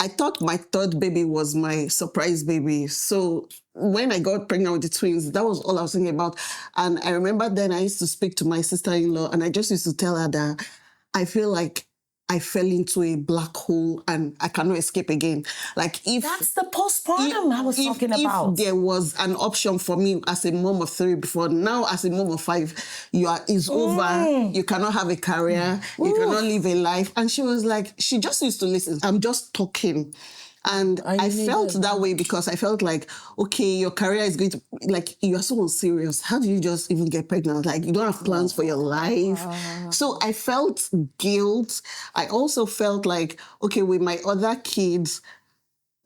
I thought my third baby was my surprise baby. So when I got pregnant with the twins, that was all I was thinking about. And I remember then I used to speak to my sister-in-law and I just used to tell her that I feel like I fell into a black hole and I cannot escape again. Like if that's the postpartum I was talking about. If there was an option for me as a mom of 3 before, now as a mom of 5, it's over. You cannot have a career. You cannot live a life. And she was like, she just used to listen. I'm just talking. And I felt that way because I felt like, okay, your career is going to, like, you are so unserious. How do you just even get pregnant? Like, you don't have plans for your life. So I felt guilt. I also felt like, okay, with my other kids,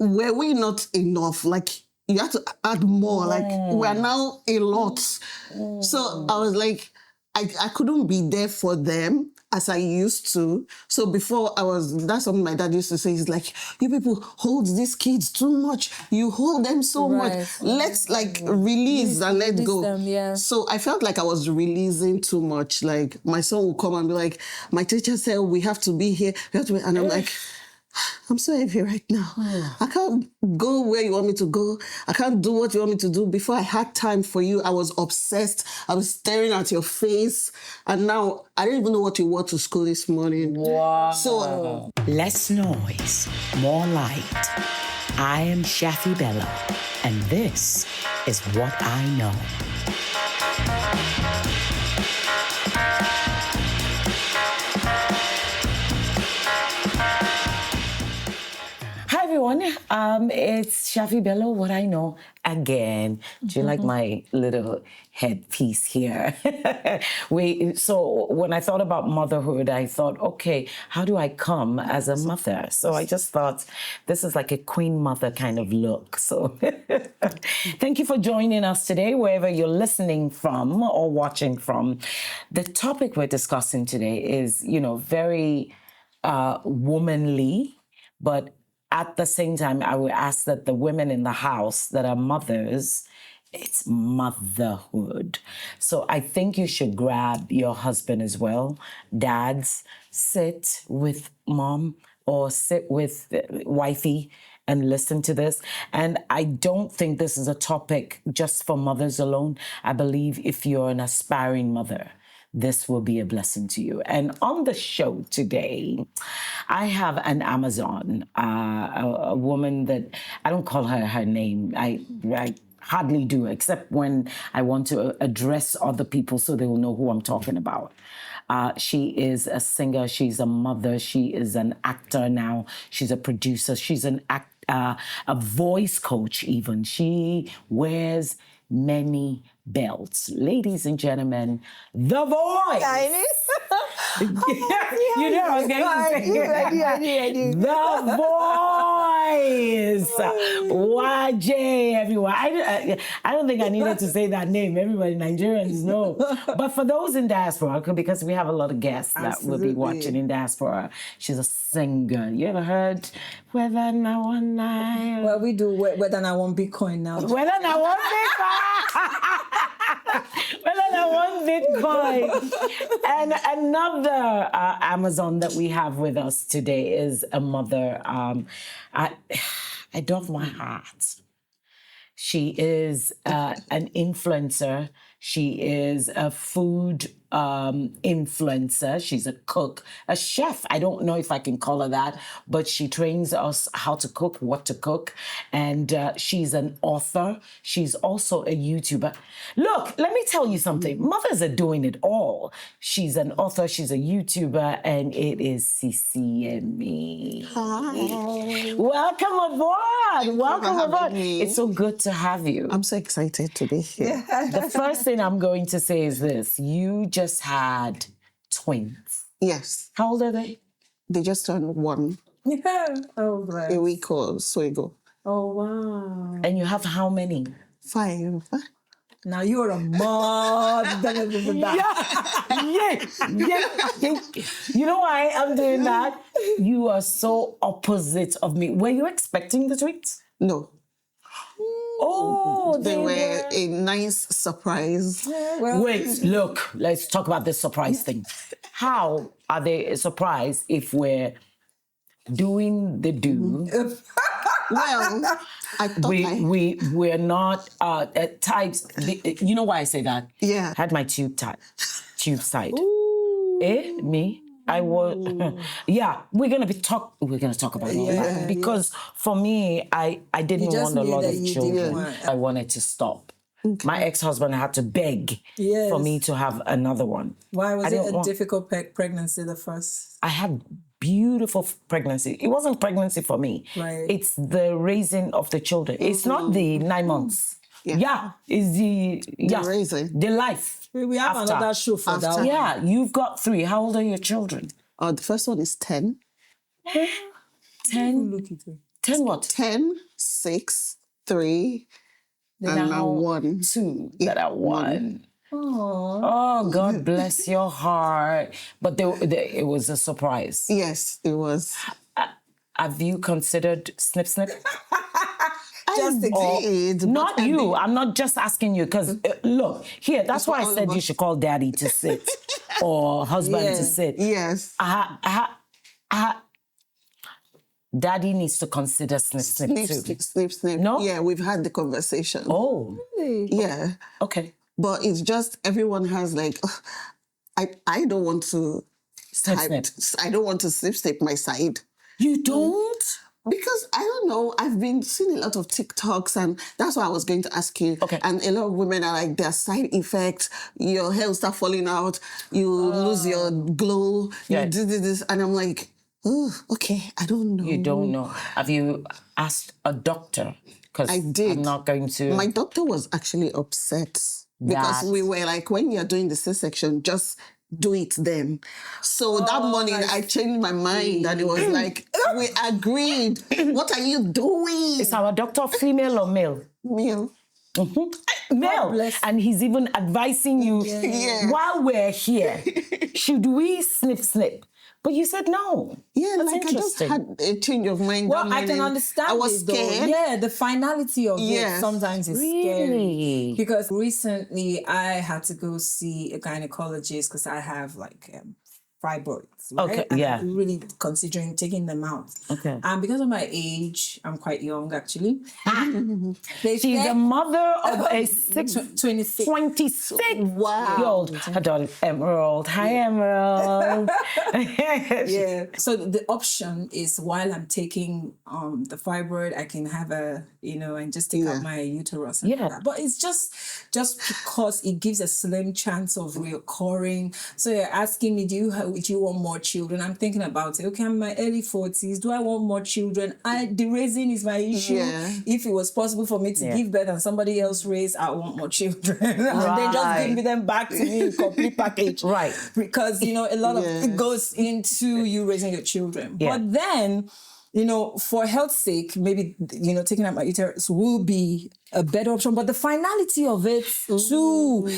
were we not enough? Like, you have to add more. Like, we're now a lot. So I was like, I couldn't be there for them as I used to. So before that's something my dad used to say. He's like, you people hold these kids too much. You hold them so much. Let's release and let go. Them, So I felt like I was releasing too much. Like my son would come and be like, my teacher said we have to be here. And I'm like, I'm so heavy right now. I can't go where you want me to go. I can't do what you want me to do. Before I had time for you, I was obsessed. I was staring at your face. And now I don't even know what you wore to school this morning. Wow. So less noise, more light. I am Shaffy Bello, and this is What I Know. Everyone, it's Shaffy Bello, What I Know again. Do you like my little headpiece here? So when I thought about motherhood, I thought, okay, how do I come as a mother? So I just thought this is like a queen mother kind of look. So thank you for joining us today, wherever you're listening from or watching from. The topic we're discussing today is, very womanly, but at the same time, I would ask that the women in the house that are mothers, it's motherhood. So I think you should grab your husband as well. Dads, sit with mom or sit with wifey and listen to this. And I don't think this is a topic just for mothers alone. I believe if you're an aspiring mother, this will be a blessing to you. And on the show today, I have an Amazon, a woman that, I don't call her name. I hardly do, except when I want to address other people so they will know who I'm talking about. She is a singer, she's a mother, she is an actor now, she's a producer, she's a voice coach even. She wears many belts. Ladies and gentlemen, The Voice. You know I was going to say I The Voice. Waje, everyone. I don't think I needed to say that name. Everybody, Nigerians know. But for those in diaspora, because we have a lot of guests that will be watching in diaspora, she's a singer. You ever heard Whether I Want Night? Well, we do Whether I Want Bitcoin now. Whether I Want Bitcoin. Whether I Want Bitcoin. And another Amazon that we have with us today is a mother. I love my heart. She is an influencer. She is a food influencer. She's a cook, a chef. I don't know if I can call her that, but she trains us how to cook, what to cook. And she's an author. She's also a YouTuber. Look, let me tell you something. Mothers are doing it all. She's an author, she's a YouTuber, and it is Sisi Yemmie. hi. Welcome aboard. Welcome aboard. It's so good to have you. I'm so excited to be here. The first thing I'm going to say is this. You just had twins. Yes. How old are they? They just turned 1 Oh, bless. a week or so ago. Oh, wow. And you have how many? 5. Now you're a mother. Yeah. You know why I'm doing that? You are so opposite of me. Were you expecting the twins? No. Oh, They were a nice surprise. Well, Wait, look, let's talk about this surprise thing. How are they a surprise if we're doing the do. Well, I thought We're not types. You know why I say that? Yeah. Had my tube side. Me. I was. Yeah, we're gonna talk about all that because for me, I didn't just want a knew lot that of you children. didn't want- I wanted to stop. My ex-husband had to beg for me to have another one. Why was I it didn't a want- difficult pregnancy, the first? I had beautiful pregnancy. It wasn't pregnancy for me. Right. It's the raising of the children. It's not the 9 months. Yeah. It's the raising. the life. We have after. another show for that one. Yeah, you've got 3. How old are your children? the first one is 10. 10. Look at it. 10 what? 10, 6, 3, and now 1. 2 that are 1. Oh. Oh, God bless your heart. But it was a surprise. Yes, it was. Have you considered snip? Just the Did, but Not I you. think- I'm not just asking you because look here. That's why I all said of you us. should call daddy to sit or husband to sit. Yes. Daddy needs to consider snip too. Snip. No? Yeah, we've had the conversation. Oh, Yeah. okay. But it's just everyone has like, I don't want to Snip. I don't want to snip my side. You don't? Because I don't know, I've been seeing a lot of TikToks and that's why I was going to ask you. Okay. And a lot of women are like, there are side effects, your hair will start falling out, you lose your glow, Yeah. you do this. And I'm like, oh, okay, I don't know. You don't know. Have you asked a doctor? Because I did. I'm not going to. My doctor was actually upset because we were like, when you're doing the C-section, just do it then. So that morning I changed my mind and it was like, we agreed. What are you doing? Is our doctor female or male? Meal. Male. bless. And he's even advising you Yeah. while we're here. Should we snip? But you said no. Yeah, That's like I just interesting. had a change of mind. Well, that I can morning. understand I was this, though. scared. Yeah, the finality of Yes. it sometimes is Really? scary. Because recently I had to go see a gynecologist because I have like fibroids. Right? Okay, And yeah. I'm really considering taking them out. Okay. And because of my age, I'm quite young actually. They She's said- a mother of a 26. 26-year-old. Her daughter, Emerald. Hi, Emerald. Yeah. So the option is while I'm taking the fibroid, I can have and just take out my uterus. And all that. But it's just because it gives a slim chance of reoccurring. So you're asking me, do you want more children? I'm thinking about it. Okay, I'm in my early 40s. Do I want more children? The raising is my issue. Yeah. If it was possible for me to give birth and somebody else raise, I want more children. And then just give me them back to me in complete package. Right. Because, a lot of it goes into you raising your children. Yeah. But then, for health's sake, maybe, taking out my uterus will be a better option. But the finality of it too.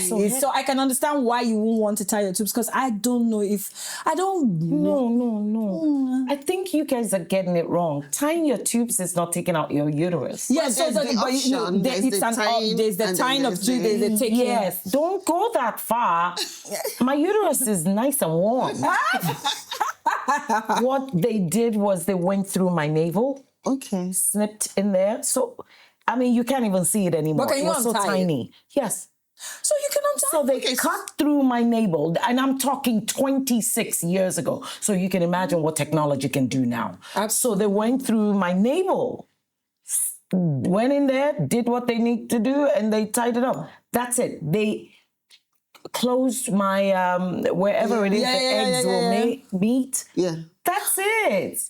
So I can understand why you won't want to tie your tubes because I don't know No. I think you guys are getting it wrong. Tying your tubes is not taking out your uterus. Yeah, Well, so there's the option, there's it's the an tying, there's the and tying then of there's two, there's the taking. Yes, don't go that far. My uterus is nice and warm. What they did was they went through my navel, Okay. snipped in there. So, you can't even see it anymore. But can It you was so untie it? tiny. Yes. So you can untie. So they cut through my navel, and I'm talking 26 years ago. So you can imagine what technology can do now. So they went through my navel, went in there, did what they need to do, and they tied it up. That's it. They closed my wherever it is the eggs will meet. Yeah. That's it.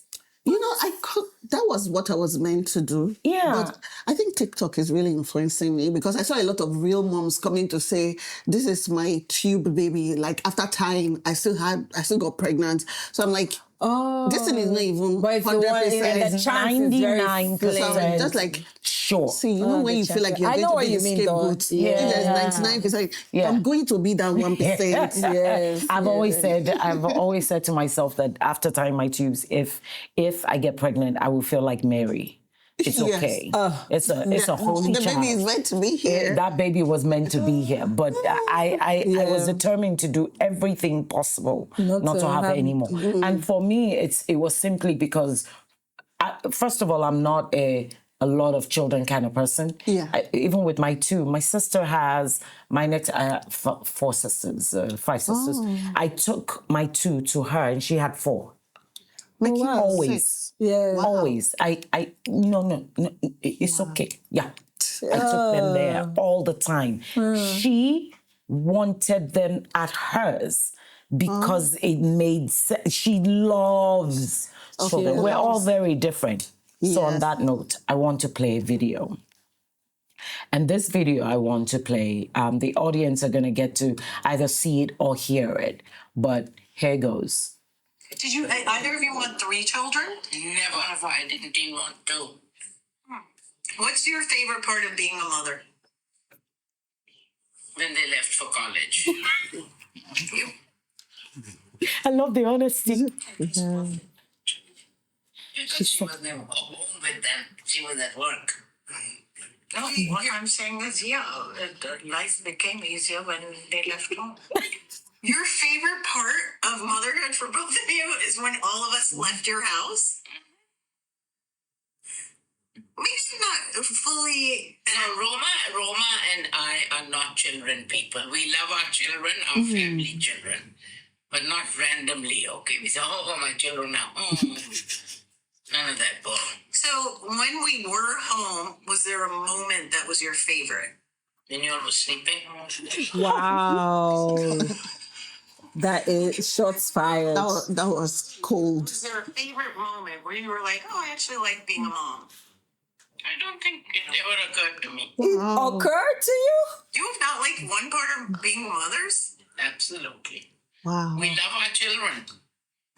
That was what I was meant to do. Yeah. But I think TikTok is really influencing me because I saw a lot of real moms coming to say, this is my tube baby. Like after time, I still got pregnant. So I'm like, this thing is not even But it's the one- 100%. the chance is very 99%. So I'm just like, Sure. see, when you feel like you're I going know to what be you the mean, though. scapegoat, if there's 99%, Yeah. I'm going to be that 1%. Yes. I've always said to myself that after tying my tubes, if I get pregnant, I will feel like Mary. it's Yes. okay. It's a holy The child. baby is meant to be here. That baby was meant to be here, but I was determined to do everything possible not to have any more. And for me, it was simply because, first of all, I'm not a lot of children kind of person. Yeah. Even with my two, my sister has I have 4 sisters, 5 sisters. I took my 2 to her, and she had 4. Making Always. 6. Yeah. Wow. Always. No, it's okay. Yeah. I took them there all the time. She wanted them at hers because it made sense. She loves children. We're all very different. So on that note, I want to play a video. And this video I want to play, the audience are going to get to either see it or hear it. But here goes. Did you, either of you want 3 children? Never have I. Didn't even want to. What's your favorite part of being a mother? When they left for college. I love the honesty. Because she was never home with them. She was at work. No, what I'm saying is, life became easier when they left home. Your favorite part of motherhood for both of you is when all of us left your house? Maybe not fully. Roma and I are not children people. We love our children, our family children. But not randomly, okay? We say, oh, my children now. None of that bull. So when we were home, was there a moment that was your favorite? Then you all was sleeping. Wow. That is shots fired. That was cold. Was there a favorite moment where you were like, oh, I actually like being a mom? I don't think it ever occurred to me. It occurred to you? You have not liked one part of being mothers? Absolutely. Wow. We love our children.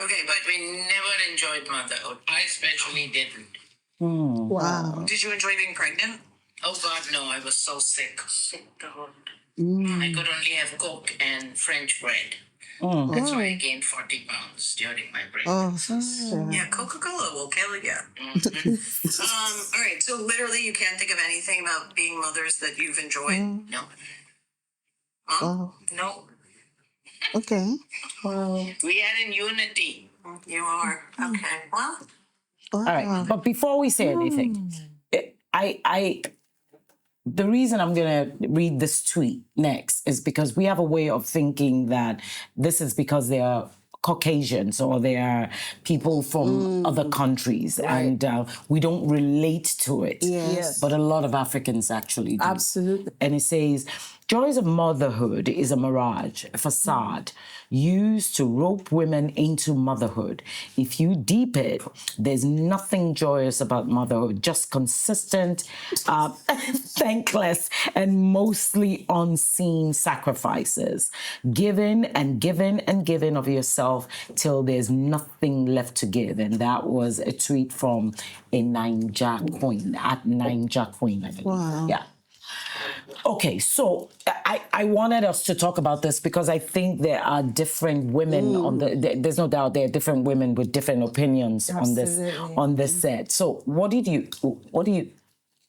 Okay, But we never enjoyed motherhood. I especially didn't. Wow. did you enjoy being pregnant? Oh God, no, I was so sick. Sick to heart. I could only have Coke and French bread. That's why I gained 40 pounds during my pregnancy. Yeah, Coca-Cola will kill you. All right, so literally you can't think of anything about being mothers that you've enjoyed? No. No. Okay. We are in unity. You are. Okay. Well, All right, but before we say anything, the reason I'm going to read this tweet next is because we have a way of thinking that this is because they are Caucasians or they are people from other countries and we don't relate to it. Yes. But a lot of Africans actually do. Absolutely. And it says, joys of motherhood is a mirage, a facade used to rope women into motherhood. If you deep it, there's nothing joyous about motherhood, just consistent, thankless, and mostly unseen sacrifices. Giving and giving and giving of yourself till there's nothing left to give. And that was a tweet from a Ninja Queen, at Ninja Queen, I think. Wow. Yeah. Okay, so I wanted us to talk about this because I think there are different women on there's no doubt there are different women with different opinions on this set. So what do you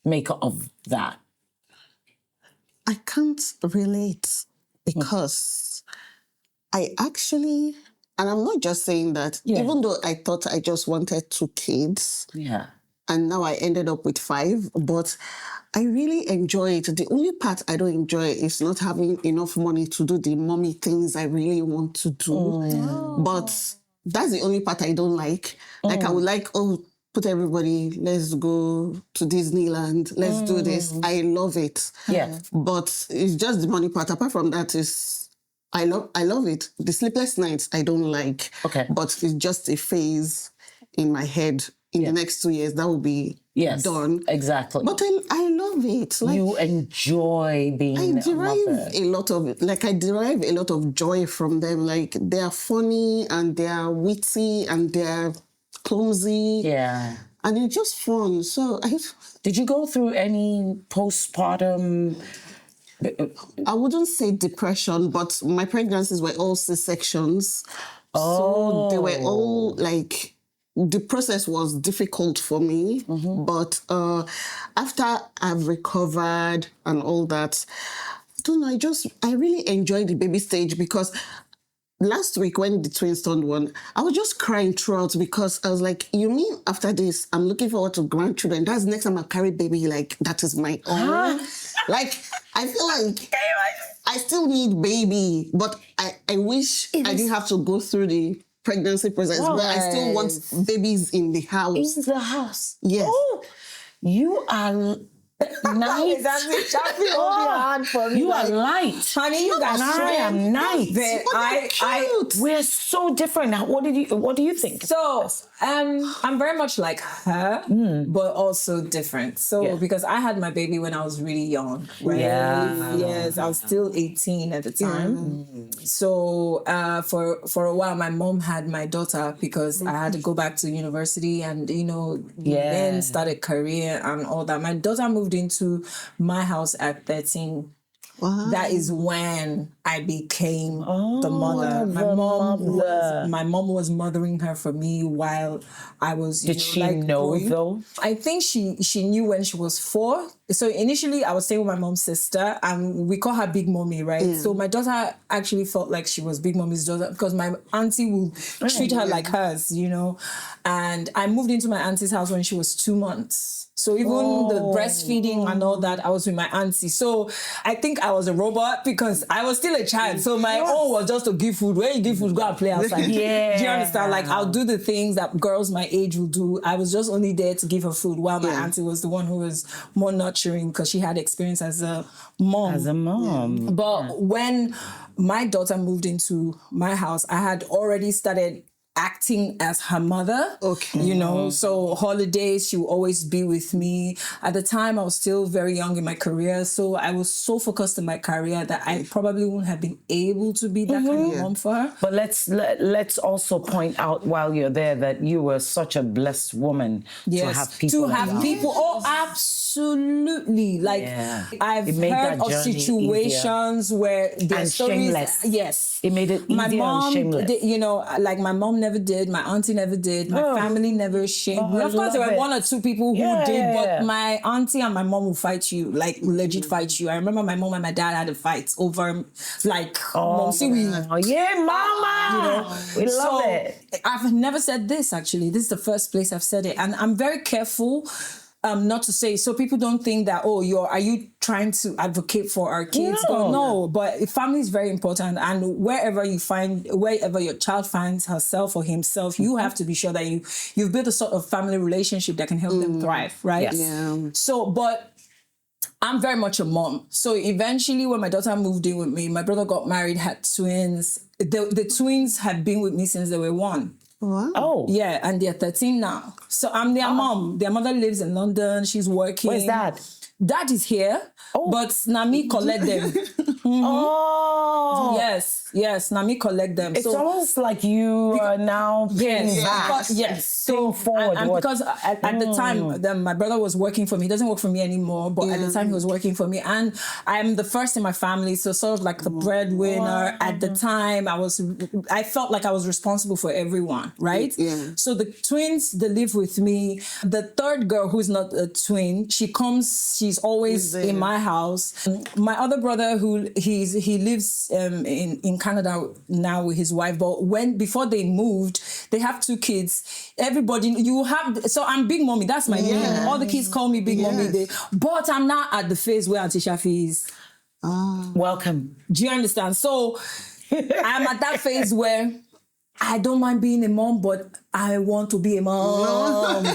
make of that? I can't relate because I actually, and I'm not just saying that, even though I thought I just wanted 2 kids, and now I ended up with 5, but I really enjoy it. The only part I don't enjoy is not having enough money to do the mommy things I really want to do. But that's the only part I don't like. Like I would like, put everybody, let's go to Disneyland, let's do this. I love it. Yeah. But it's just the money part. Apart from that, I love it. The sleepless nights I don't like. Okay. But it's just a phase in my head. In the next 2 years, that will be done. Exactly. But I love it. Like, you enjoy being I derive a lot of joy from them. Like they are funny and they are witty and they are clumsy. Yeah. And it's just fun. So did you go through any postpartum? I wouldn't say depression, but my pregnancies were all C-sections. So they were all like the process was difficult for me, but after I've recovered and all that, I don't know, I really enjoyed the baby stage because last week when the twins turned one, I was just crying throughout because I was like, you mean after this, I'm looking forward to grandchildren. That's the next time I carry baby, like, that is my own. Like, I feel like I still need baby, but I wish I didn't have to go through the pregnancy process, but I still want babies in the house. In the house. Yes. Oh, you are nice. You are light. Honey, you guys, I am nice. We're so different. Now, what do you think? So, I'm very much like her, but also different. So, because I had my baby when I was really young, right? Yeah. Yes, I was still 18 at the time. So, for a while, my mom had my daughter because I had to go back to university and, then start a career and all that. My daughter moved into my house at 13. Wow. That is when I became the mother. My mom was mothering her for me while I was. Did she know though? I think she knew when she was 4. So initially I was staying with my mom's sister and we call her Big Mommy, right? Yeah. So my daughter actually felt like she was Big Mommy's daughter because my auntie will treat her like hers, And I moved into my auntie's house when she was 2 months. So even the breastfeeding and all that, I was with my auntie. So I think I was a robot because I was still a child. So my own was just to give food. When you give food, go and play outside. Yeah. Do you understand? Like I'll do the things that girls my age will do. I was just only there to give her food while my auntie was the one who was more nurturing because she had experience as a mom. Yeah. But when my daughter moved into my house, I had already started acting as her mother, so holidays, she would always be with me. At the time, I was still very young in my career, so I was so focused in my career that I probably wouldn't have been able to be that kind of mom for her. But let's also point out while you're there that you were such a blessed woman to have people. Absolutely. Like I've heard of situations where there's stories. Shameless. Yes, it made it easier and shameless. Like my mom never did, my auntie never did, my family never shamed me. Of course, there were 1 or 2 people who did, but my auntie and my mom will fight you, like legit fight you. I remember my mom and my dad had a fight over, like, mama, we love it. I've never said this actually. This is the first place I've said it, and I'm very careful. Not to say, so people don't think that, are you trying to advocate for our kids? No, but family is very important. And wherever your child finds herself or himself, you have to be sure that you've built a sort of family relationship that can help them thrive, right? Yes. Yeah. So, but I'm very much a mom. So eventually when my daughter moved in with me, my brother got married, had twins. The twins had been with me since they were 1. Wow. Oh. Yeah, and they're 13 now. So I'm their mom. Their mother lives in London. She's working. Where's Dad? Dad is here, but Nami collect them. Oh. Yes, Nami collect them. It's almost like you are now paying back. Yes. So forward. And because at the time, my brother was working for me. He doesn't work for me anymore, but at the time he was working for me. And I'm the first in my family, so sort of like the breadwinner. At the time, I felt like I was responsible for everyone, right? Yeah. So the twins, they live with me. The third girl, who's not a twin, she's always in my house. My other brother, he lives in Canada now with his wife, but before they moved, they have 2 kids. Everybody, so I'm Big Mommy, that's my name. All the kids call me Big Mommy. But I'm not at the phase where Auntie Shaffy is. Welcome. Do you understand? So I'm at that phase where I don't mind being a mom, but I want to be a mom.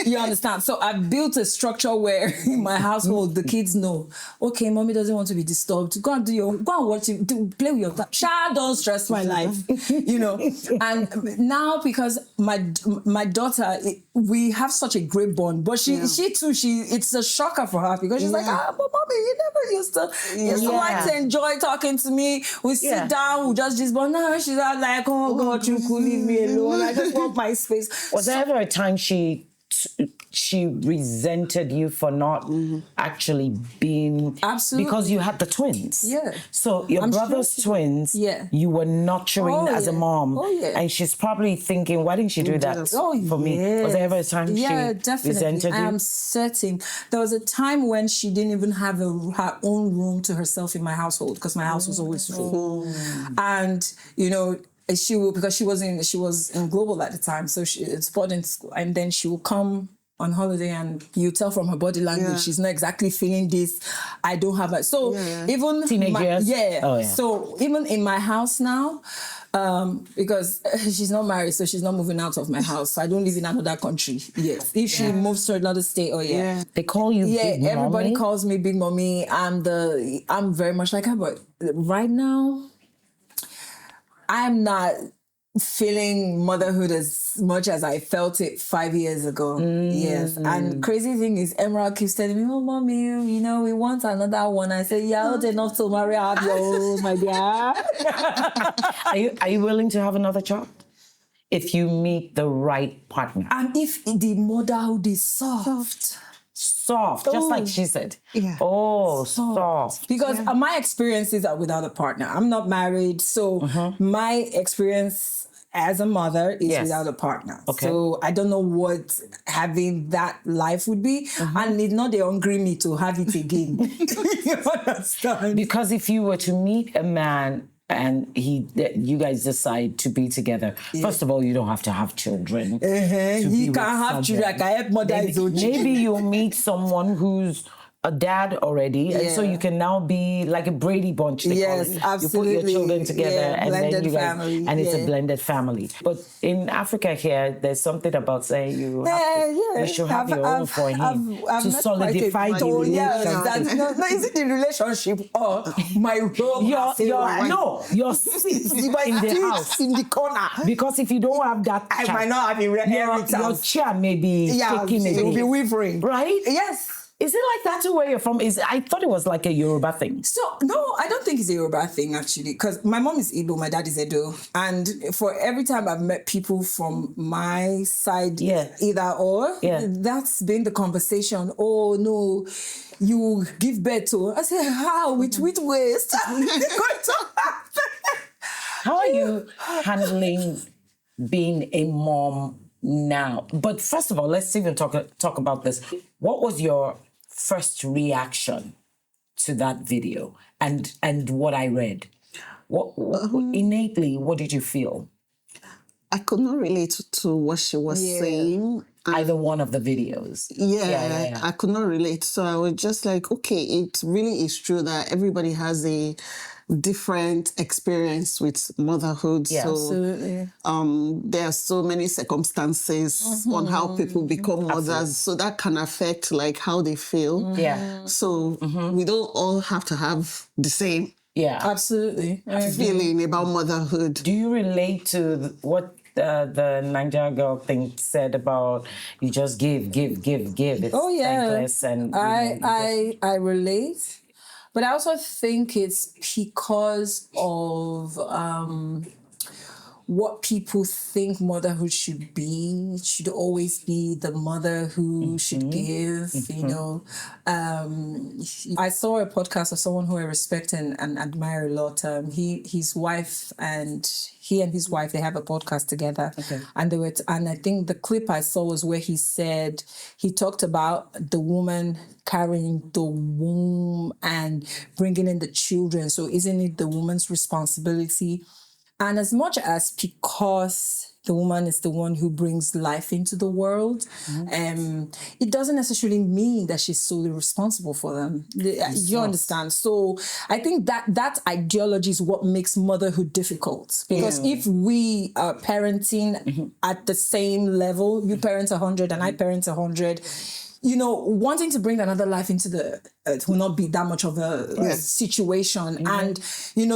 You understand? So I've built a structure where in my household, the kids know, okay, mommy doesn't want to be disturbed. Go and watch it, play with your child, don't stress my life, And now because my daughter, we have such a great bond, but she too, it's a shocker for her because she's like, but mommy, you never used to like to enjoy talking to me. We sit down, we just, but now she's like, oh God, you could leave me alone. I just want my space. Was there ever a time she she resented you for not actually being... Absolutely. Because you had the twins. Yeah. So your brother's twins, yeah, you were nurturing as a mom. Oh, yeah. And she's probably thinking, why didn't she do that for me? Was there ever a time she resented you? I'm certain. There was a time when she didn't even have her own room to herself in my household because my house was always full. And, you know, because she was in global at the time, so it's boarding school, and then she will come on holiday, and you tell from her body language she's not exactly feeling this. I don't have it. So even teenagers, So even in my house now, because she's not married, so she's not moving out of my house. I don't live in another country yet. If she moves to another state, they call you Big Mommy. Everybody calls me Big Mommy. I'm very much like her, but right now, I'm not feeling motherhood as much as I felt it 5 years ago. Yes. And crazy thing is, Emerald keeps telling me, oh, mommy, you know, we want another one. I say, yeah, old enough to marry out yours, my dear. Are you willing to have another child? If you meet the right partner. And if the motherhood is soft, just like she said. Yeah. Oh, soft. Because my experiences are without a partner. I'm not married, so my experience as a mother is without a partner. Okay. So I don't know what having that life would be, and it's not the hungry me to have it again. You understand? Because if you were to meet a man and you guys decide to be together, first of all, you don't have to have children. He can't have children. I can help mother his own children. Maybe you'll meet someone who's a dad already, and so you can now be like a Brady Bunch. They call it. Absolutely. You put your children together, and then you guys, family. And it's a blended family. But in Africa here, there's something about saying you should have your own for him to solidify the relationship. No, is it the relationship or my role? Your seat in the house, in the corner. Because if you don't have that, I might not have your chair may be shaking. It will be wavering, right? Yes. Is it like that to where you're from? I thought it was like a Yoruba thing. So, no, I don't think it's a Yoruba thing, actually, because my mom is Igbo, my dad is Edo. And for every time I've met people from my side, either or, that's been the conversation. Oh, no, you give birth to... I say, how? With waste? How are you handling being a mom now? But first of all, let's even talk about this. What was your first reaction to that video and what I read? Innately, what did you feel? I could not relate to what she was saying. Either one of the videos. I could not relate. So I was just like, okay, it really is true that everybody has a different experience with motherhood. Yeah, so, absolutely. There are so many circumstances on how people become mothers. So that can affect like how they feel. Yeah. So we don't all have to have the same absolutely feeling about motherhood. Do you relate to what the Nigerian girl thing said about you just give? It's thankless and I relate. But I also think it's because of what people think motherhood should be. It should always be the mother who should give, you know. I saw a podcast of someone who I respect and admire a lot. His wife and his wife, they have a podcast together. Okay. And I think the clip I saw was where he talked about the woman carrying the womb and bringing in the children. So isn't it the woman's responsibility? And as much as because the woman is the one who brings life into the world, it doesn't necessarily mean that she's solely responsible for them. You understand? So I think that ideology is what makes motherhood difficult. Because if we are parenting at the same level, you parent 100 and I parent 100, you know, wanting to bring another life into the it will not be that much of a situation. And,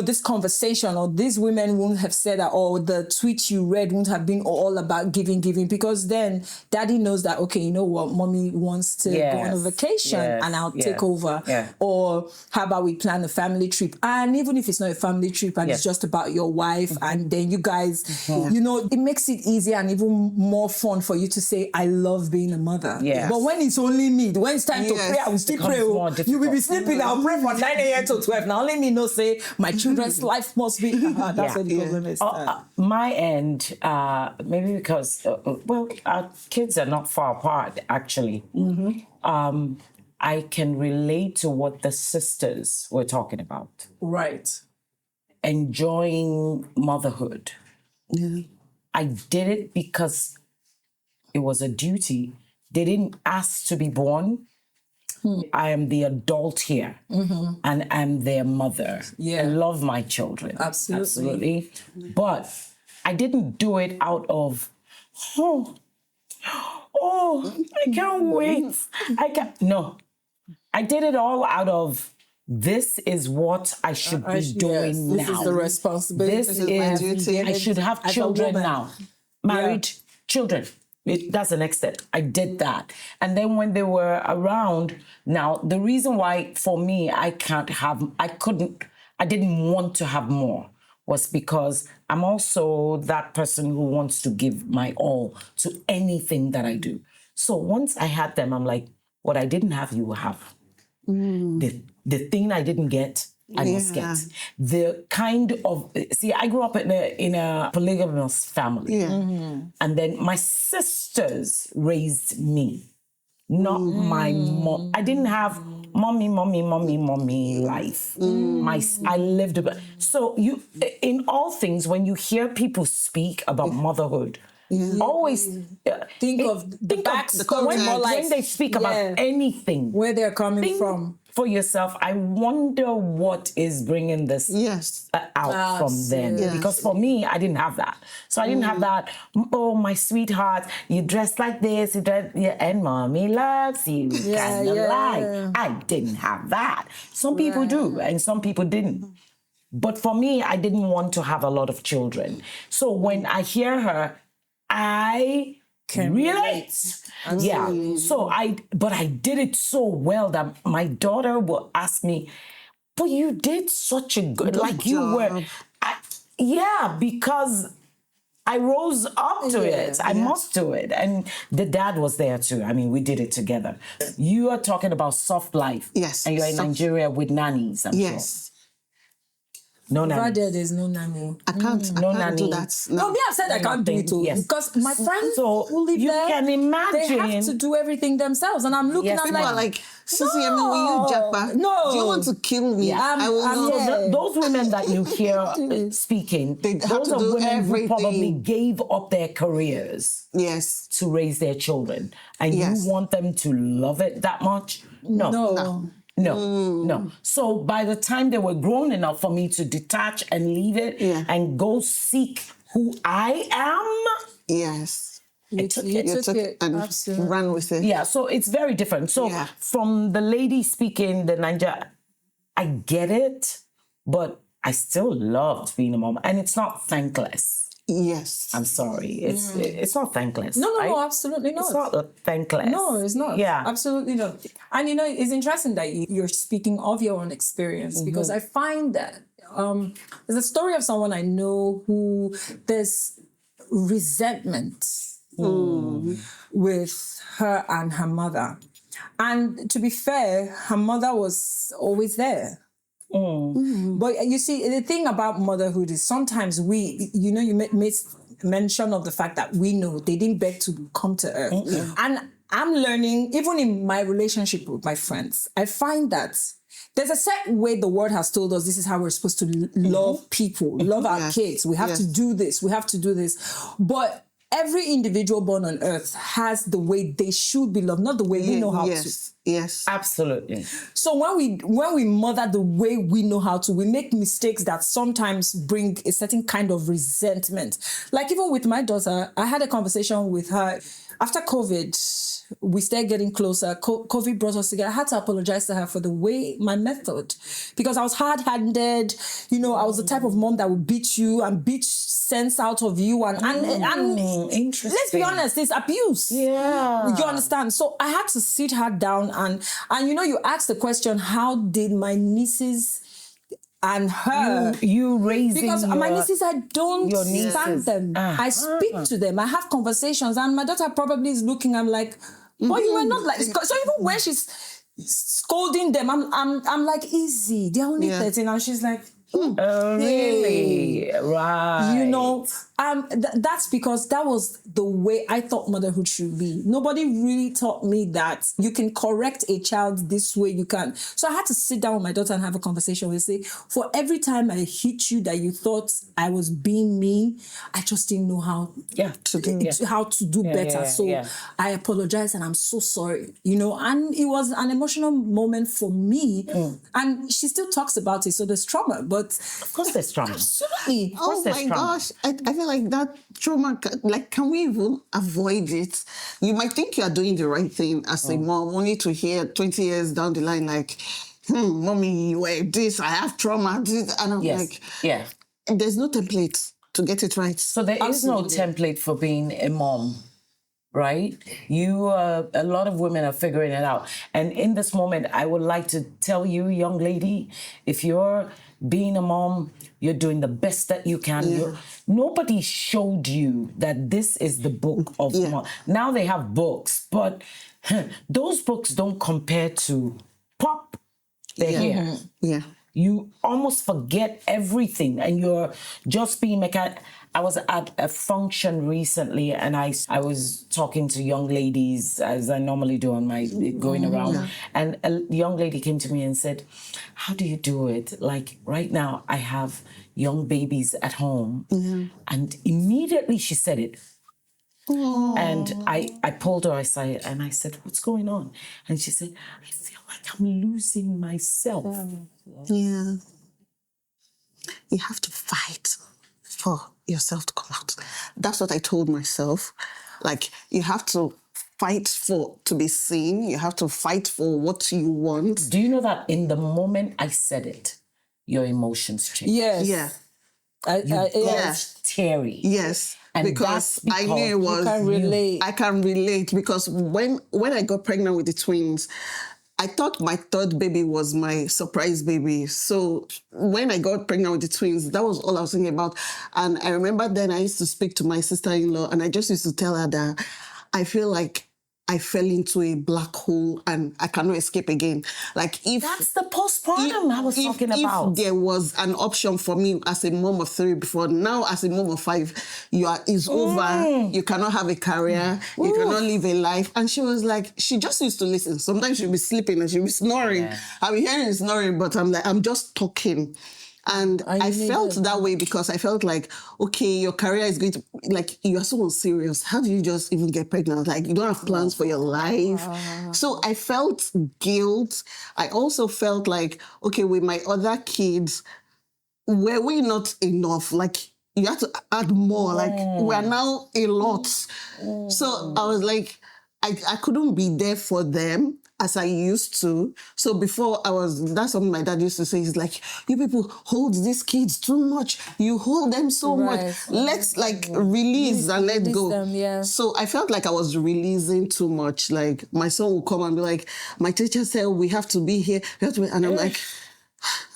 this conversation or these women won't have said that, or the tweet you read won't have been all about giving, because then daddy knows that, okay, you know what, mommy wants to go on a vacation and I'll take over. Yeah. Or how about we plan a family trip? And even if it's not a family trip and it's just about your wife and then you guys, it makes it easier and even more fun for you to say, I love being a mother. Yes. But when it's only me, when it's time to pray, I will still pray. You will be sleeping, I'll pray from 9 a.m. to 12. Now only me know say, my children's life must be, that's what the problem is. My end, maybe because, our kids are not far apart, actually. I can relate to what the sisters were talking about. Right. Enjoying motherhood. Yeah. I did it because it was a duty. They didn't ask to be born. I am the adult here, and I'm their mother. I love my children. Absolutely. But I didn't do it out of, I can't wait. No. I did it all out of, this is what I should be doing now. This is the responsibility. This is my duty. I should have children now. Married, children. That's the next step. I did that. And then when they were around, now the reason why for me I didn't want to have more was because I'm also that person who wants to give my all to anything that I do. So once I had them, I'm like, what I didn't have, you will have. The thing I didn't get, I must get. The kind of, I grew up in a polygamous family. And then my sisters raised me, not my mom. I didn't have mommy life. I lived a. So in all things, when you hear people speak about motherhood, always think of the backstory. When they speak about anything, where they're coming from. For yourself, I wonder what is bringing this out from them. Because for me, I didn't have that. So I didn't have that, my sweetheart, you dress like this, and mommy loves you, kind of lie. I didn't have that. Some people do, and some people didn't. But for me, I didn't want to have a lot of children. So when I hear her, I can relate. So I did it so well that my daughter will ask me, but you did such a good job. You were, because I rose up to it. I must do it. And the dad was there too. I mean, we did it together. You are talking about soft life. Yes. And you're in Nigeria with nannies, I'm sure. No nanny. There's no nanny. I can't do that. No, me, I've said I can't do it too. Because my friends who live there, can imagine. They have to do everything themselves. And I'm looking at people are like, Sisi Yemmie, will you japa? No. Do you want to kill me? I will not. Those women that you hear speaking, those are women who probably gave up their careers to raise their children. And you want them to love it that much? No. So by the time they were grown enough for me to detach and leave it and go seek who I am, you took it and ran with it. Yeah, so it's very different. So from the lady speaking the Niger, I get it, but I still loved being a mom, and it's not thankless. Yes. I'm sorry. It's not thankless. No, absolutely not. It's not thankless. No, it's not. Yeah. Absolutely not. And it's interesting that you're speaking of your own experience because I find that there's a story of someone I know who there's resentment with her and her mother. And to be fair, her mother was always there. But you see, the thing about motherhood is sometimes you made mention of the fact that we know they didn't beg to come to earth. And I'm learning, even in my relationship with my friends, I find that there's a certain way the world has told us this is how we're supposed to love people, love our kids. We have to do this. We have to do this. But every individual born on earth has the way they should be loved, not the way we know how to. Yes. Absolutely. So when we mother the way we know how to, we make mistakes that sometimes bring a certain kind of resentment. Like even with my daughter, I had a conversation with her after COVID. We started getting closer. COVID brought us together. I had to apologize to her for the way, my method, because I was hard-handed. You know, I was the type of mom that would beat you and beat sense out of you. And interesting. Let's be honest, it's abuse. Yeah. You understand? So I had to sit her down and you know, you asked the question, how did my nieces and her you raising because my nieces, I don't stand them. I speak to them. I have conversations, and my daughter probably is looking. I'm like, oh, you were not like. So even when she's scolding them, I'm like, easy. They're only 13, and she's like, really? Right. You know, that's because that was the way I thought motherhood should be. Nobody really taught me that you can correct a child this way, you can. So I had to sit down with my daughter and have a conversation with her. Say, for every time I hit you that you thought I was being mean, I just didn't know how to do better. So I apologize and I'm so sorry, you know, and it was an emotional moment for me. And she still talks about it. So there's trauma, but of course there's trauma. Absolutely. Oh my gosh. I feel like that trauma, like, can we even avoid it? You might think you are doing the right thing as a mom, only to hear 20 years down the line, like, mommy, you were this, I have trauma, this, and I'm like, there's no template to get it right. So there is no template for being a mom, right? A lot of women are figuring it out. And in this moment, I would like to tell you, young lady, if you're being a mom, you're doing the best that you can. Nobody showed you that this is the book of mom. Now they have books, but those books don't compare to pop. They're here. Yeah. You almost forget everything and you're just being mechanical. I was at a function recently and I was talking to young ladies as I normally do on my going around. And a young lady came to me and said, how do you do it? Like right now I have young babies at home. And immediately she said it. And I pulled her aside and I said, what's going on? And she said, I feel like I'm losing myself. Yeah. You have to fight for yourself to come out. That's what I told myself. Like, you have to fight to be seen. You have to fight for what you want. Do you know that in the moment I said it, your emotions changed? Yes. Yeah. Terry. Yes. And because I knew it was. You can relate. I can relate because when I got pregnant with the twins, I thought my third baby was my surprise baby. So when I got pregnant with the twins, that was all I was thinking about. And I remember then I used to speak to my sister-in-law and I just used to tell her that I feel like I fell into a black hole and I cannot escape again. Like that's the postpartum I was talking about. If there was an option for me as a mom of 3 before, now as a mom of 5, it's over. You cannot have a career. You cannot live a life. And she was like, she just used to listen. Sometimes she'd be sleeping and she'd be snoring. I'll be hearing snoring, but I'm like, I'm just talking. And I felt that way because I felt like, okay, your career is going to, like, you are so unserious. How do you just even get pregnant? Like, you don't have plans for your life. So I felt guilt. I also felt like, okay, with my other kids, were we not enough? Like, you have to add more. Like, we're now a lot. So I was like, I couldn't be there for them as I used to. So before that's something my dad used to say. He's like, you people hold these kids too much. You hold them so much. Let's release and let go. Them, So I felt like I was releasing too much. Like my son would come and be like, my teacher said we have to be here. And I'm like,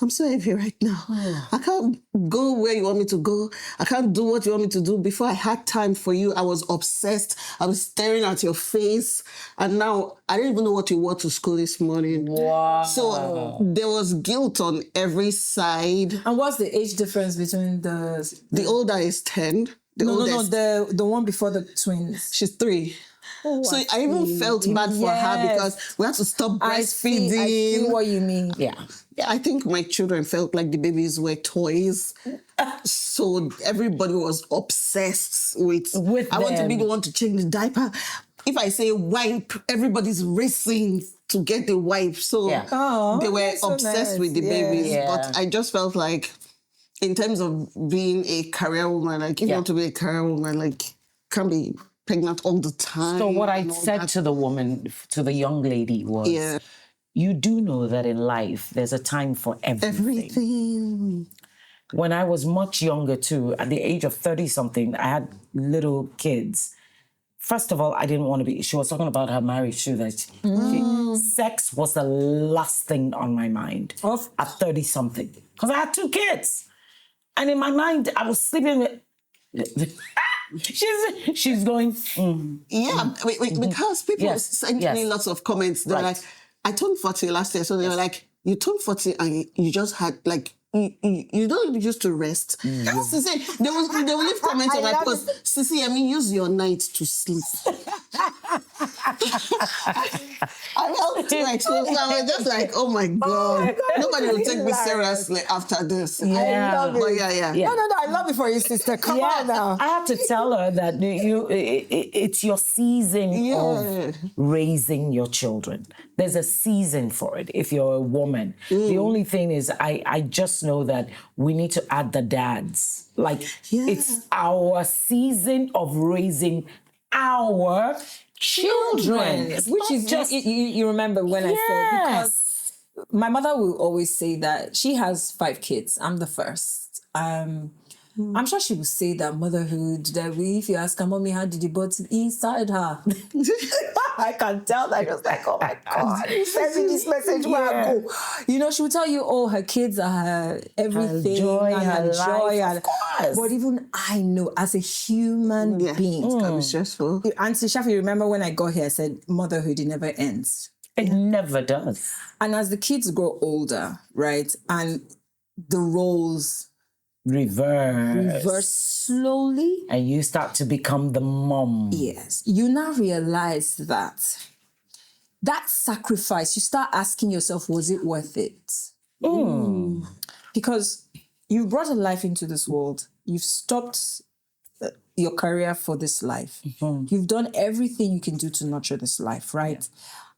I'm so heavy right now. I can't go where you want me to go. I can't do what you want me to do. Before I had time for you, I was obsessed. I was staring at your face. And now I don't even know what you wore to school this morning. Wow. So there was guilt on every side. And what's the age difference between the... The older is 10. The one before the twins. She's 3. So I even felt bad for her because we had to stop breastfeeding. I see what you mean. Yeah, I think my children felt like the babies were toys. So everybody was obsessed with I want to be the one to change the diaper. If I say wipe, everybody's racing to get the wife. So they were obsessed with the babies. But I just felt like, in terms of being a career woman, like, if you want to be a career woman, like, can't be pregnant all the time. So what I said to the woman, to the young lady was, you do know that in life, there's a time for everything. When I was much younger too, at the age of 30-something, I had little kids. First of all, I didn't want to be, she was talking about her marriage too, that sex was the last thing on my mind at 30-something. Because I had 2 kids. And in my mind, I was sleeping with... she's going... Yeah, because people sent me lots of comments. They're like, I turned 40 last year. So they were like, you turned 40 and you just had, like, you don't used to rest. That's the same. They will leave comments on my post. Sisi Yemmie, use your night to sleep. I felt too exposed. I was just like, oh my God. Nobody will take me seriously after this. I love it. But yeah. No, I love it for you, sister. Come on now. I had to tell her that it's your season of raising your children. There's a season for it if you're a woman. The only thing is I just know that we need to add the dads. Like, it's our season of raising our children. Which is just... You remember when I said... Because my mother will always say that she has 5 kids. I'm the first. I'm sure she will say that motherhood, that if you ask her, Mommy, how did you brought it inside her? I can tell that. She was like, oh my God, you sent me this message where I go. You know, she will tell you, oh, her kids are her everything, her joy. Of course. But even I know, as a human being, it's gonna be stressful. Auntie Shaffy, remember when I got here, I said, motherhood, it never ends. It never does. And as the kids grow older, right, and the roles reverse slowly, and you start to become the mom. Yes, you now realize that sacrifice, you start asking yourself, was it worth it? Because you brought a life into this world, you've stopped your career for this life, you've done everything you can do to nurture this life, right?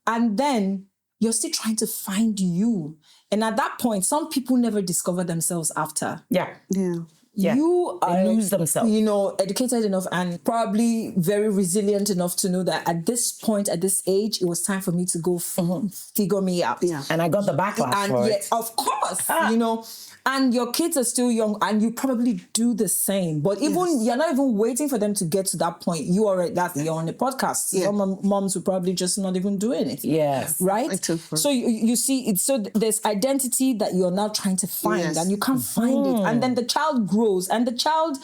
And then you're still trying to find you. And at that point, some people never discover themselves after. You are, lose themselves. You know, educated enough and probably very resilient enough to know that at this point, at this age, it was time for me to go figure me out. And I got the backlash for it. Of course, you know. And your kids are still young and you probably do the same. But even you're not even waiting for them to get to that point. You're on the podcast. Some moms will probably just not even do anything. Right? So you see, so there's identity that you're now trying to find and you can't find it. And then the child grows and the child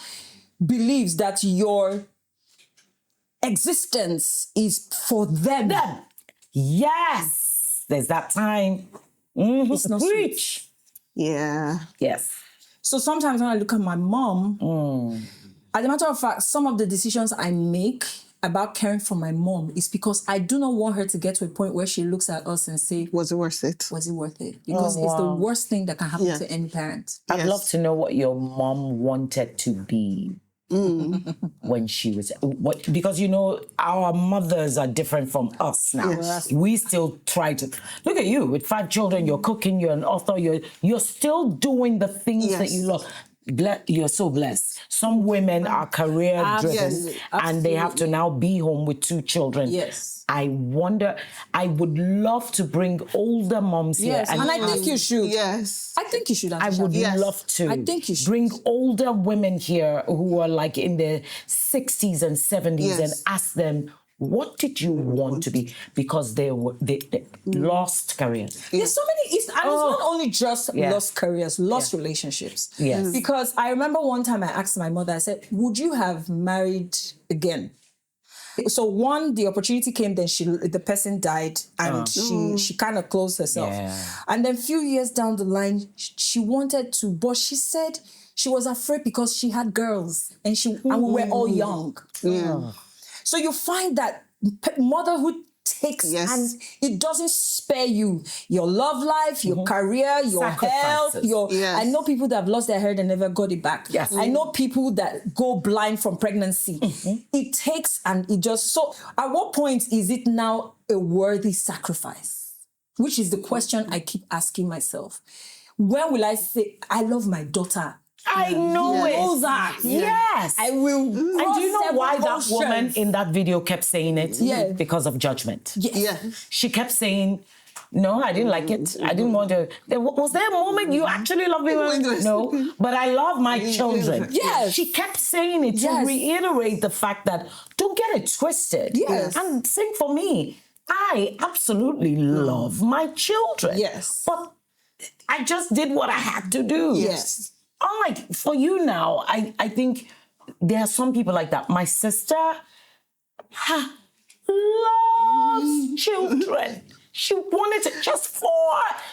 believes that your existence is for them. Yes. There's that time. It's not Preach. Yes. So sometimes when I look at my mom, as a matter of fact, some of the decisions I make about caring for my mom is because I do not want her to get to a point where she looks at us and say, was it worth it? Was it worth it? Because it's the worst thing that can happen to any parent. I'd love to know what your mom wanted to be. When she was, because you know our mothers are different from us now. We still try to look at you with 5 children. You're cooking. You're an author. You're still doing the things that you love. You're so blessed. Some women are career driven and they have to now be home with 2 children. I wonder, I would love to bring older moms here. And I think you should. I think you should. I would love to. I think you should. Bring older women here who are like in their 60s and 70s and ask them, what did you want to be? Because they lost careers. There's so many, and it's not only just lost careers, lost relationships. Because I remember one time I asked my mother, I said, would you have married again? So one, the opportunity came, then the person died and she kind of closed herself. And then a few years down the line, she wanted to, but she said she was afraid because she had girls and we were all young. So you find that motherhood takes and it doesn't spare you. Your love life, your career, your health. I know people that have lost their hair and never got it back. I know people that go blind from pregnancy. It takes and it just... So at what point is it now a worthy sacrifice? which is the question I keep asking myself. When will I say, I love my daughter? I know it. Know that. Yes. I will. And do you know why that woman in that video kept saying it? Yeah. Because of judgment. Yes. Yeah. She kept saying, no, I didn't like it. I didn't want to. Was there a moment you actually loved me? No, but I love my children. Yes. She kept saying it to reiterate the fact that don't get it twisted. Yes. And same for me. I absolutely love my children. Yes. But I just did what I had to do. Yes. Unlike for you now, I think there are some people like that. My sister loves children. She wanted to, just 4,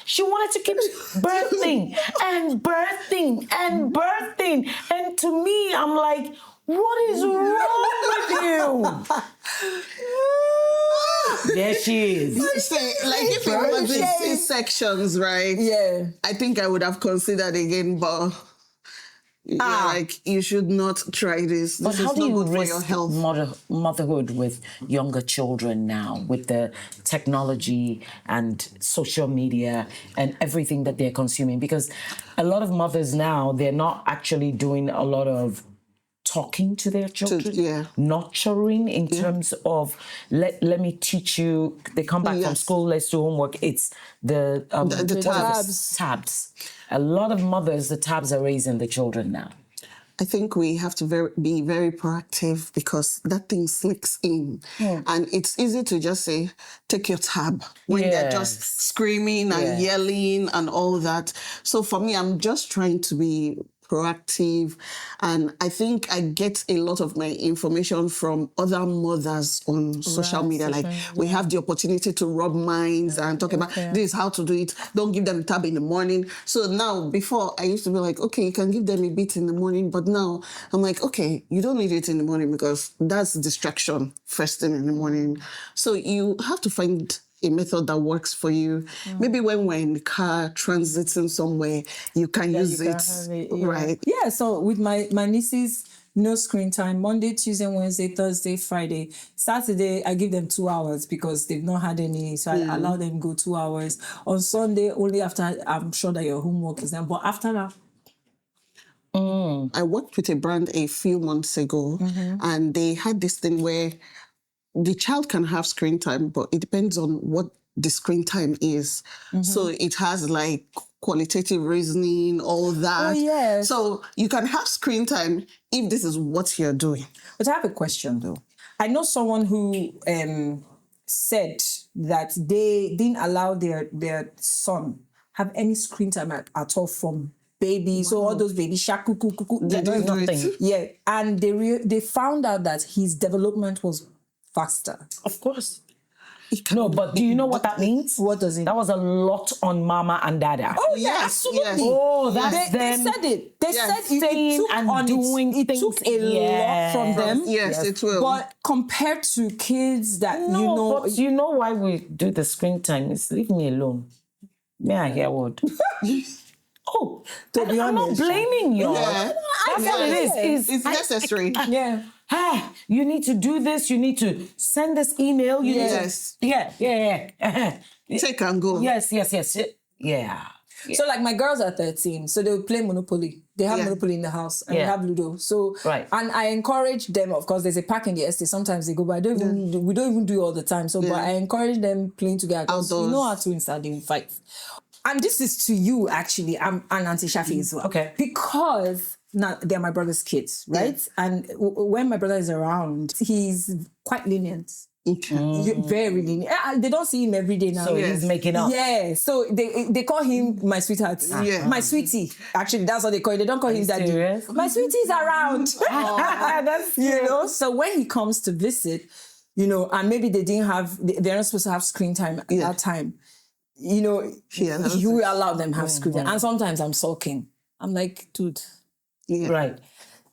she wanted to keep birthing and birthing and birthing. And to me, I'm like, what is wrong with you? There she is. Like if it wasn't C-sections, right? Yeah. I think I would have considered again, but like you should not try this. But This how is do not you good for your risk health. motherhood with younger children now, with the technology and social media and everything that they're consuming? Because a lot of mothers now, they're not actually doing a lot of talking to their children, nurturing in terms of let me teach you. They come back from school, let's do homework. It's the tabs. A lot of mothers, the tabs are raising the children now. I think we have to be very proactive because that thing sneaks in. And it's easy to just say, take your tab when they're just screaming and yelling and all that. So for me, I'm just trying to be proactive. And I think I get a lot of my information from other mothers on social media. Like we have the opportunity to rub minds and talk about this is how to do it. Don't give them a tab in the morning. So now, before I used to be like, okay, you can give them a bit in the morning. But now I'm like, okay, you don't need it in the morning because that's distraction first thing in the morning. So you have to find a method that works for you. Maybe when we're in the car transiting somewhere, you can use it. Right. Yeah, so with my nieces, no screen time. Monday, Tuesday, Wednesday, Thursday, Friday. Saturday, I give them 2 hours because they've not had any, so I allow them go 2 hours. On Sunday, only after I'm sure that your homework is done. But after that, I worked with a brand a few months ago, and they had this thing where the child can have screen time, but it depends on what the screen time is. So it has like qualitative reasoning, all that. Oh, yes. So you can have screen time if this is what you're doing. But I have a question though. I know someone who said that they didn't allow their son have any screen time at all from baby. So all those baby shark, cuckoo, They do nothing. Yeah, and they found out that his development was faster. Of course. No, but do you know what that means? What does it? That was a lot on mama and dada. Oh yeah, absolutely. Oh, that's They them. said it. They said it Staying took and on doing it things. took a lot from them. Yes, it will. But compared to kids that No, but you know why we do the screen time? Is leave me alone. May I hear what? Oh, to be I'm not honest, blaming you. Yeah. That's what it is. It's necessary. yeah. Hey, you need to do this. You need to send this email. You Yes. need to, yeah. Take and go. Yes. Yeah. So like my girls are 13, so they will play Monopoly. They have Yeah. Monopoly in the house and we have Ludo. So and I encourage them. Of course, there's a park in the estate. Sometimes they go, but we don't even do it all the time. So, but I encourage them playing together because you know how twins are doing fights. And this is to you actually. I'm an Auntie Shaffy as well. Okay. Because now they're my brother's kids, right? Yeah. And when my brother is around, he's quite lenient. Okay. Very lenient. They don't see him every day now. So he's making up. Yeah. So they call him my sweetheart. Yeah. My sweetie. Actually, that's what they call him. They don't call him daddy. Serious? My sweetie's around. That's you know. So when he comes to visit, you know, and maybe they're not supposed to have screen time at that time. You know, he will allow them have screen time. And sometimes I'm sulking. I'm like, dude. Yeah. right.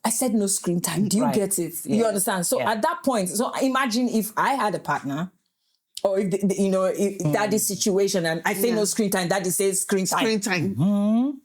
I said no screen time. Do you get it? Yeah. You understand? So at that point, so imagine if I had a partner, or if daddy's situation, and I say no screen time, daddy says screen time. Screen time.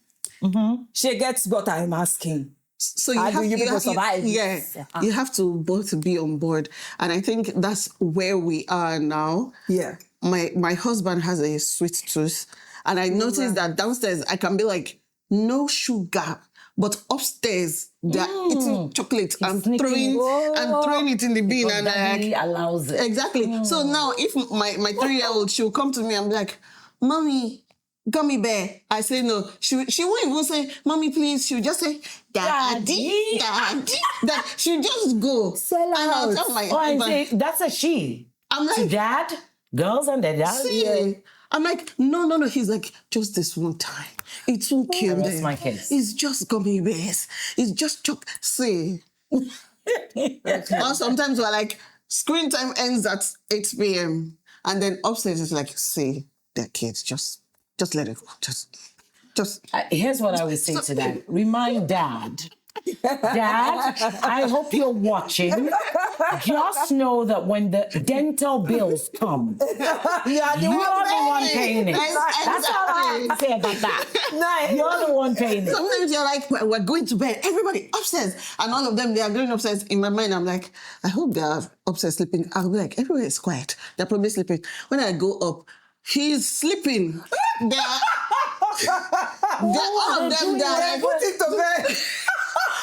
She gets what I'm asking. So you people survive? You have to both be on board. And I think that's where we are now. Yeah. my husband has a sweet tooth, and I noticed that downstairs I can be like, no sugar, but upstairs they're eating chocolate and throwing it in the bin, and Daddy allows it. Exactly. So now, if my 3-year-old, she'll come to me and be like, "Mommy, gummy bear." I say no. She won't even say, "Mommy, please." She'll just say, "Daddy, daddy." That she'll just go. Sell and I'll out. tell my Oh, and husband, say, that's a she. I'm like, To dad, girls and their dad. see. I'm like, no. He's like, just this one time. It won't kill That's them. my kids. It's just gummy bears. It's just see. Or sometimes we're like, screen time ends at 8 p.m. And then upstairs is like, see, they're kids. Just let it go. Just. Here's what I would say to that. Remind dad. Dad, I hope you're watching. Just know that when the dental bills come, you're the one paying it. That's all I have to say about that. You're the one paying it. Sometimes you're like, we're going to bed. Everybody upstairs. And all of them, they are going upstairs. In my mind, I'm like, I hope they are upstairs sleeping. I'll be like, everywhere is quiet. They're probably sleeping. When I go up, he's sleeping. All of them, they're like, Put it to bed.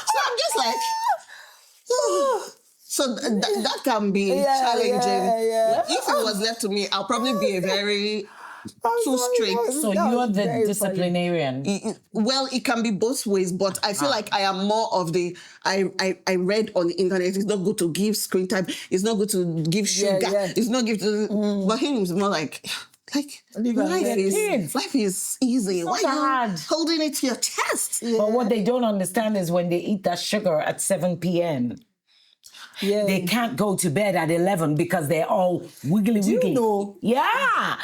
So I'm just like, so that can be challenging. Yeah. If it was left to me, I'll probably be a very too strict. So you're the disciplinarian. Well, it can be both ways, but I feel like I am more of the, I read on the internet, it's not good to give screen time, it's not good to give sugar, it's not good to, but him is more like life is easy. Why are you holding it to your chest? But what they don't understand is when they eat that sugar at 7 p.m., they can't go to bed at 11 because they're all wiggly. You know? Yeah.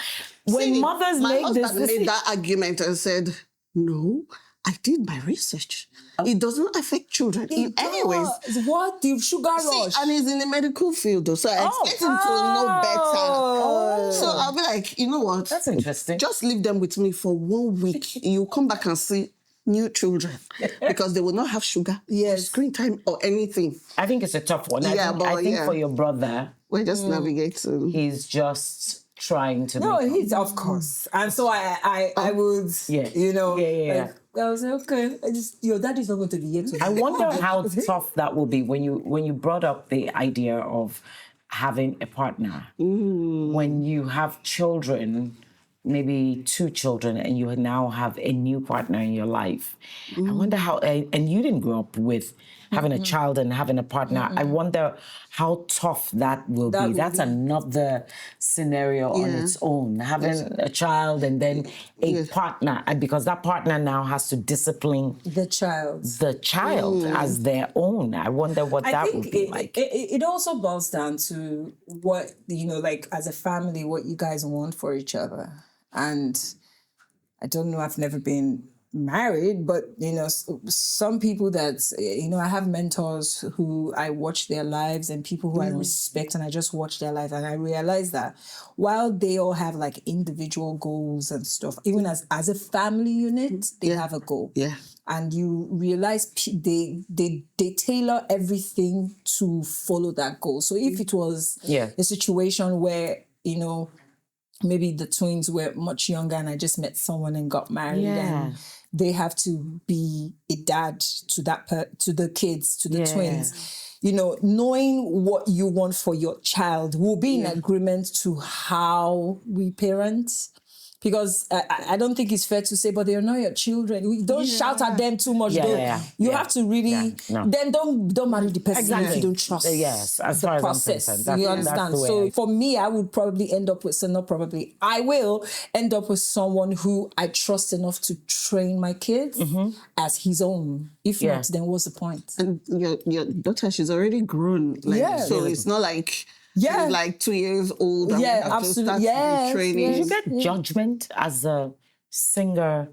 When mothers my make husband this made that argument and said, no, I did my research. It doesn't affect children in any ways. What? The sugar rush? And he's in the medical field, though, so I expect him to know better. So I'll be like, you know what? That's interesting. Just leave them with me for 1 week. You come back and see new children because they will not have sugar, screen time, or anything. I think it's a tough one. I think for your brother, we're just navigating. He's just trying to. No, he's of course, and so I would, you know, like, I was like, okay, your dad is not going to be here today. I wonder how tough that will be when you brought up the idea of having a partner. When you have children, maybe 2 children, and you now have a new partner in your life. I wonder how, and you didn't grow up with having a child and having a partner. I wonder how tough that will be. That's another scenario on its own. Having a child and then a partner, and because that partner now has to discipline the child as their own. I wonder what that would be like. It also boils down to what, you know, like as a family, what you guys want for each other. And I don't know, I've never been married, but, you know, some people that, you know, I have mentors who I watch their lives and people who I respect, and I just watch their life, and I realize that while they all have like individual goals and stuff, even as a family unit, they have a goal. Yeah. And you realize they tailor everything to follow that goal. So if it was a situation where, you know, maybe the twins were much younger and I just met someone and got married and they have to be a dad to to the kids, to the twins. You know, knowing what you want for your child will be in agreement to how we parent. Because I don't think it's fair to say, but they're not your children. We don't shout at them too much. You have to really, then don't marry the person if you don't trust as the process. You understand? So for me, I would probably end up with, I will end up with someone who I trust enough to train my kids as his own. If not, then what's the point? And your daughter, she's already grown. So it's not like... she's like 2 years old. And absolutely. Training. Did you get judgment as a singer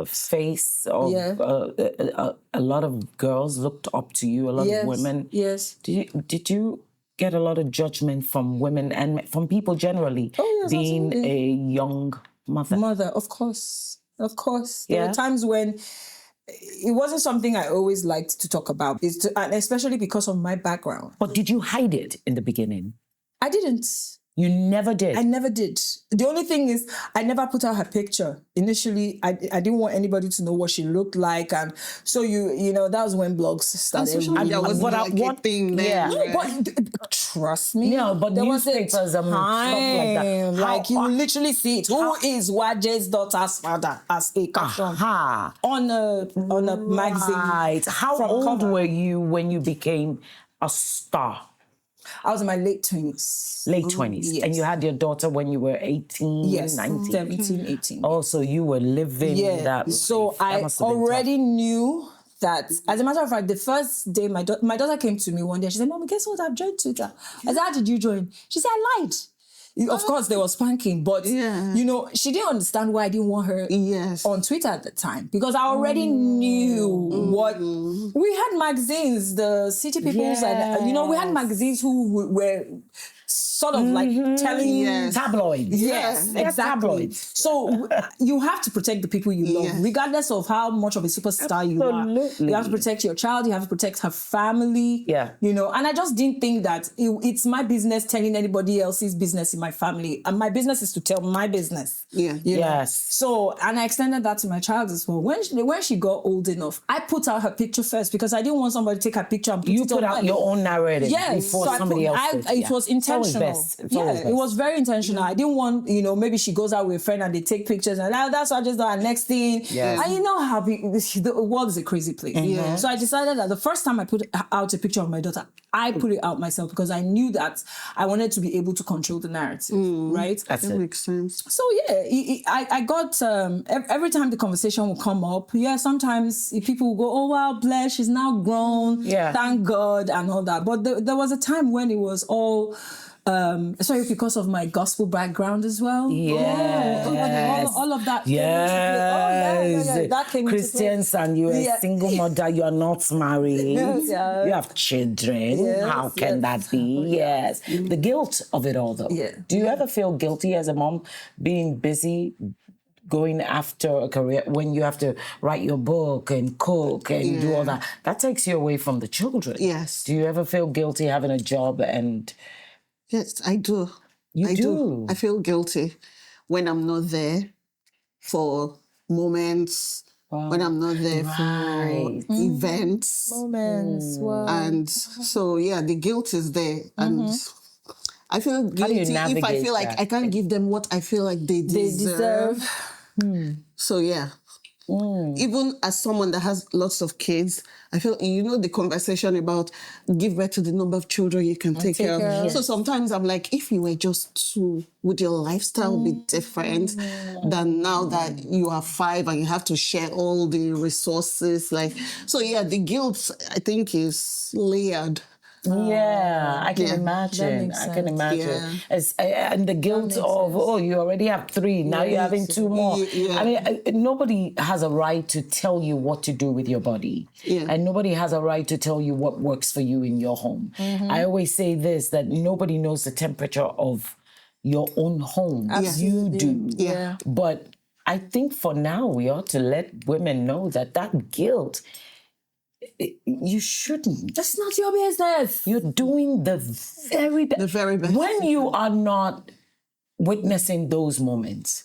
face of a lot of girls looked up to you, a lot of women? Yes. Did you get a lot of judgment from women and from people generally being a young mother? Mother, of course. Of course. There were times when it wasn't something I always liked to talk about, and especially because of my background. But did you hide it in the beginning? I didn't. You never did? I never did. The only thing is, I never put out her picture. Initially, I didn't want anybody to know what she looked like. And so, you know, that was when blogs started. Social media wasn't like a thing then. No, but trust me. No, but there was a newspapers and stuff like that. Like, you literally see it. Who is Waje's daughter's father as a caption on a magazine. Right. How old were you when you became a star? I was in my late 20s. Late 20s. Yes. And you had your daughter when you were 18, yes, 19? 17, 18. Oh, so you were living that life. So I already knew that. As a matter of fact, the first day my daughter came to me one day, she said, Mom, guess what? I've joined Twitter. I said, how did you join? She said, I lied. Of course, there was spanking, but you know, she didn't understand why I didn't want her on Twitter at the time, because I already knew what we had. Magazines, the City Peoples, and you know, we had magazines who were sort of like telling tabloids. Yes, exactly. Tabloids. So you have to protect the people you love, regardless of how much of a superstar you are. You have to protect your child. You have to protect her family. Yeah, you know. And I just didn't think that it's my business telling anybody else's business in my family, and my business is to tell my business. Yeah. You know? So, and I extended that to my child as well. When she got old enough, I put out her picture first because I didn't want somebody to take her picture and put out your own narrative before somebody else did. It was intentional. It was very intentional. I didn't want, you know, maybe she goes out with a friend and they take pictures and that's what I just done. Next thing, and you know how the world is a crazy place. So I decided that the first time I put out a picture of my daughter, I put it out myself because I knew that I wanted to be able to control the narrative, right? That makes sense. So I got, every time the conversation will come up, sometimes people will go, oh, wow, bless, she's now grown, thank God, and all that. But there was a time when it was all, sorry, because of my gospel background as well. All of that. That came Christians and you're a single mother, you're not married. You have children. How can that be? Yes. The guilt of it all, though. Do you ever feel guilty as a mom being busy, going after a career, when you have to write your book and cook and do all that? That takes you away from the children. Yes. Do you ever feel guilty having a job and... Yes, I do. I do. I feel guilty when I'm not there for moments, when I'm not there for events. Moments, And so, the guilt is there. And I feel guilty if I feel like I can't give them what I feel like they deserve. So, even as someone that has lots of kids, I feel, you know, the conversation about give birth to the number of children you can take care of. So sometimes I'm like, if you were just two, would your lifestyle be different than now that you are 5 and you have to share all the resources? Like, so the guilt, I think, is layered. I can imagine. I can imagine. And the guilt of, you already have 3, now you're having 2 more. I mean, nobody has a right to tell you what to do with your body. And nobody has a right to tell you what works for you in your home. I always say this, that nobody knows the temperature of your own home. You do. But I think for now, we ought to let women know that guilt, you shouldn't. That's not your business. You're doing the very best. The very best. When you are not witnessing those moments,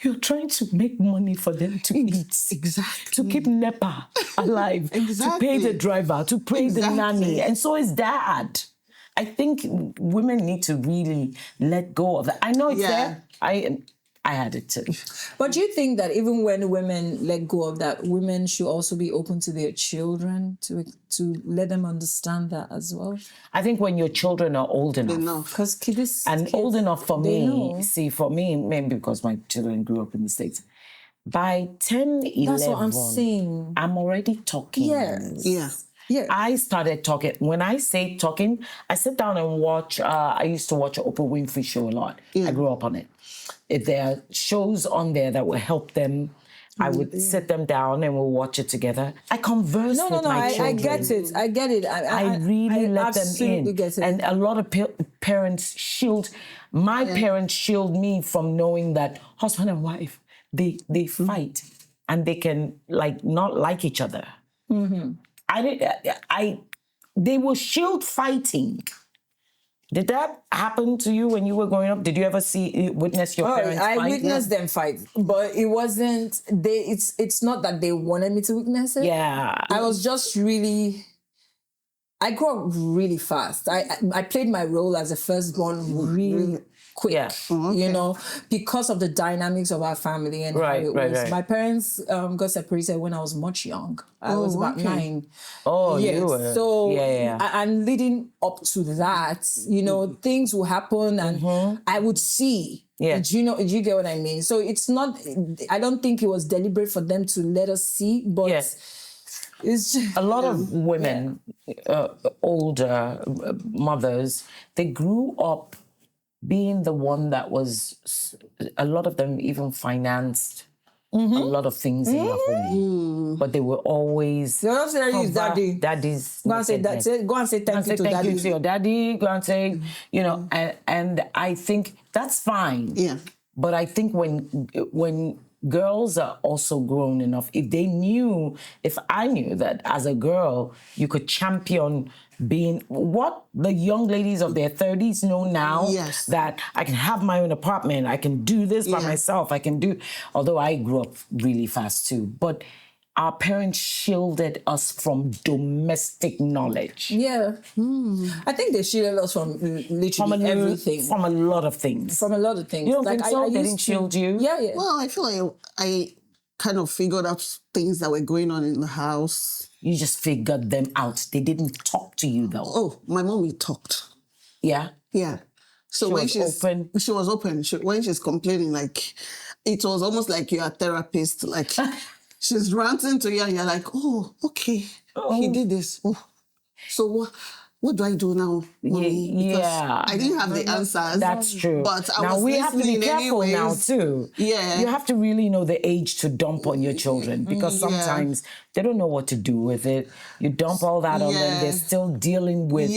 you're trying to make money for them to eat. Exactly. To keep NEPA alive. To pay the driver, to pay the nanny. And so is dad. I think women need to really let go of that. I know it's there. I had it too. But do you think that even when women let go of that, women should also be open to their children to let them understand that as well? I think when your children are old enough. Because kids... Old enough for me, for me, maybe because my children grew up in the States, by 10, 11... That's what I'm saying. I'm already talking. Yes. I started talking. When I say talking, I sit down and watch... I used to watch Oprah Winfrey show a lot. I grew up on it. If there are shows on there that will help them, I would sit them down and we'll watch it together. I converse with my children. I get it. I really let them in. Get it. And a lot of parents shield. My parents shield me from knowing that husband and wife, they fight and they can not like each other. They will shield fighting Did that happen to you when you were growing up? Did you ever witness your parents fight? I witnessed them fight, but it wasn't. It's not that they wanted me to witness it. Yeah. I was just really. I grew up really fast. I played my role as a firstborn really quick, you know, because of the dynamics of our family and how it was. Right. My parents got separated when I was much young. I was about 9. Oh, yes. You were. So, and leading up to that, you know, things will happen and I would see. Yeah. Do you get what I mean? So it's not, I don't think it was deliberate for them to let us see, but it's just, a lot of women, older mothers, they grew up being the one that was, a lot of them even financed a lot of things in the home. But they were always... They also use daddy. Daddy's... Go and say thank you to daddy. Thank you to your daddy. Go and say, you know, and I think that's fine. Yeah. But I think when girls are also grown enough, if I knew that as a girl, you could champion being what the young ladies of their 30s know now, that I can have my own apartment, I can do this by myself, although I grew up really fast too, but our parents shielded us from domestic knowledge. Yeah. I think they shielded us from literally everything. From a lot of things. From a lot of things. You don't think so? They didn't shield you? Yeah. Well, I feel like I kind of figured out things that were going on in the house. You just figured them out. They didn't talk to you, though. Oh, my mommy talked. Yeah? Yeah. So when she was open. When she's complaining, like, it was almost like you're a therapist, like... She's ranting to you and you're like, oh, okay, he did this. Oh. So what do I do now, Mommy? Because I didn't have the answers. That's true. But we have to be careful now too. Yeah. You have to really know the age to dump on your children because sometimes they don't know what to do with it. You dump all that on them. They're still dealing with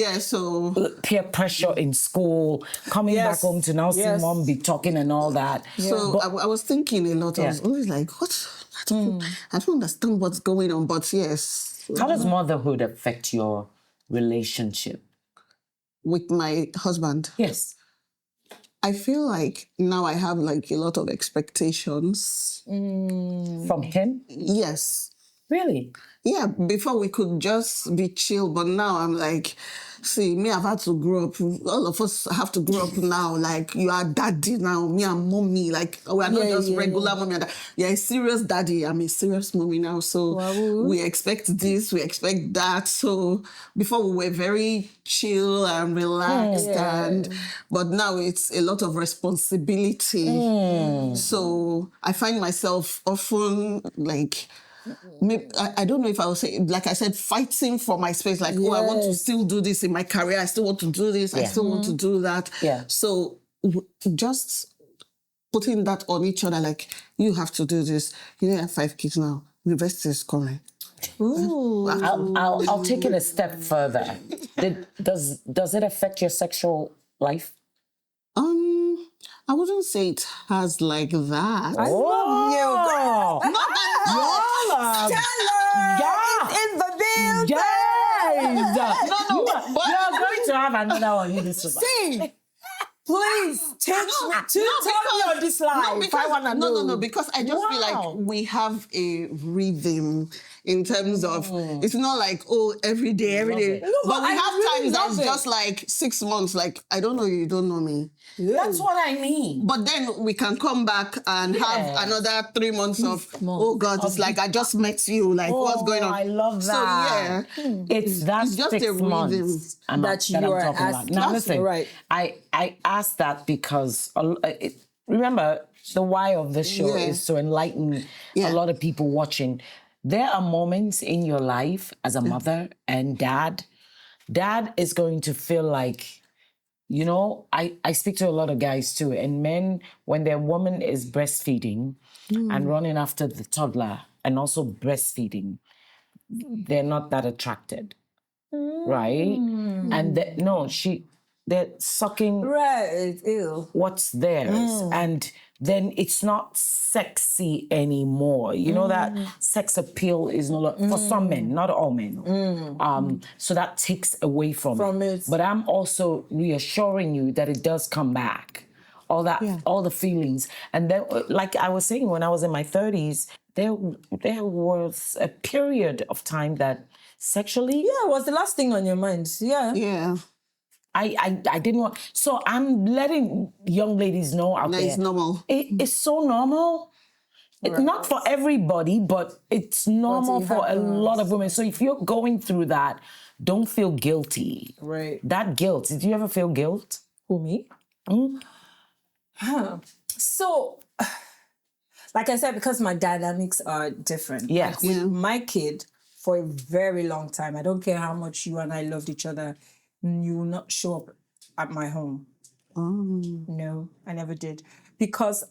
peer pressure in school, coming back home to now see mom be talking and all that. So I was thinking a lot. I was always like, what? I don't understand what's going on, but yes. How does motherhood affect your relationship? With my husband? Yes. I feel like now I have like a lot of expectations. From him? Yes. Really? Yeah, before we could just be chill, but now I'm like, see, me, I've had to grow up. All of us have to grow up now. Like, you are daddy now, me and mommy. Like, we're not just regular mommy and dad. You're a serious daddy. I'm a serious mommy now. So we expect this, we expect that. So before we were very chill and relaxed, but now it's a lot of responsibility. So I find myself often like, I don't know if I would say, like I said, fighting for my space. Like, I want to still do this in my career. I still want to do this. I still want to do that. Yeah. So just putting that on each other, like, you have to do this. You know, I have 5 kids now. University is coming. Ooh. I'll take it a step further. Does it affect your sexual life? I wouldn't say it has like that. I love you. Stella in the building. Yes. You're going to have another one. Sing. Please tell me your dislike. If I want to know. No, because I just feel like we have a rhythm in terms of, it's not like, every day. No, but we have times that's just like 6 months, like, I don't know you, don't know me. That's what I mean. But then we can come back and have another 3 months of, oh God, it's like I just met you, like what's going on? I love that. So it's just 6 months that you are talking about. Now listen, I asked that because, remember, the why of this show is to enlighten a lot of people watching. There are moments in your life as a mother and dad is going to feel like, you know, I speak to a lot of guys too, and men, when their woman is breastfeeding and running after the toddler and also breastfeeding, they're not that attracted, right? And they're sucking Right. Ew. what's theirs, and then it's not sexy anymore. You know that sex appeal is no longer for some men, not all men. So that takes away from it. But I'm also reassuring you that it does come back. All that, all the feelings, and then, like I was saying, when I was in my 30s, there was a period of time that sexually, Yeah, was the last thing on your mind? Yeah. Yeah. I didn't want. So I'm letting young ladies know out That there. is normal. It's so normal. It's not for everybody, but it's normal for a lot of women. So if you're going through that, don't feel guilty. Right. That guilt. Did you ever feel guilt? Who, me? So, like I said, because my dynamics are different. Yes. Like with my kid, for a very long time, I don't care how much you and I loved each other, you will not show up at my home. No, I never did. Because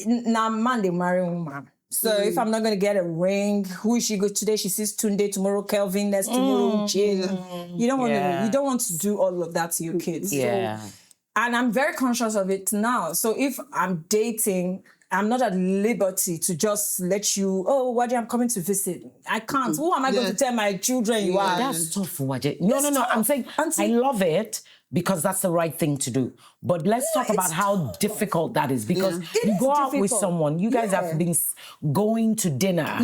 now man, they marry woman. So if I'm not going to get a ring, who is she go today? She sees Tunde, tomorrow Kelvin, next tomorrow Jane. You don't want to do all of that to your kids. Yeah. So, and I'm very conscious of it now. So if I'm dating, I'm not at liberty to just let you, Waje, I'm coming to visit. I can't. Who am I going to tell my children you are? That's tough, Waje. No. I'm saying Auntie. I love it because that's the right thing to do. But let's talk about how difficult that is, because you go out with someone, you guys have been going to dinner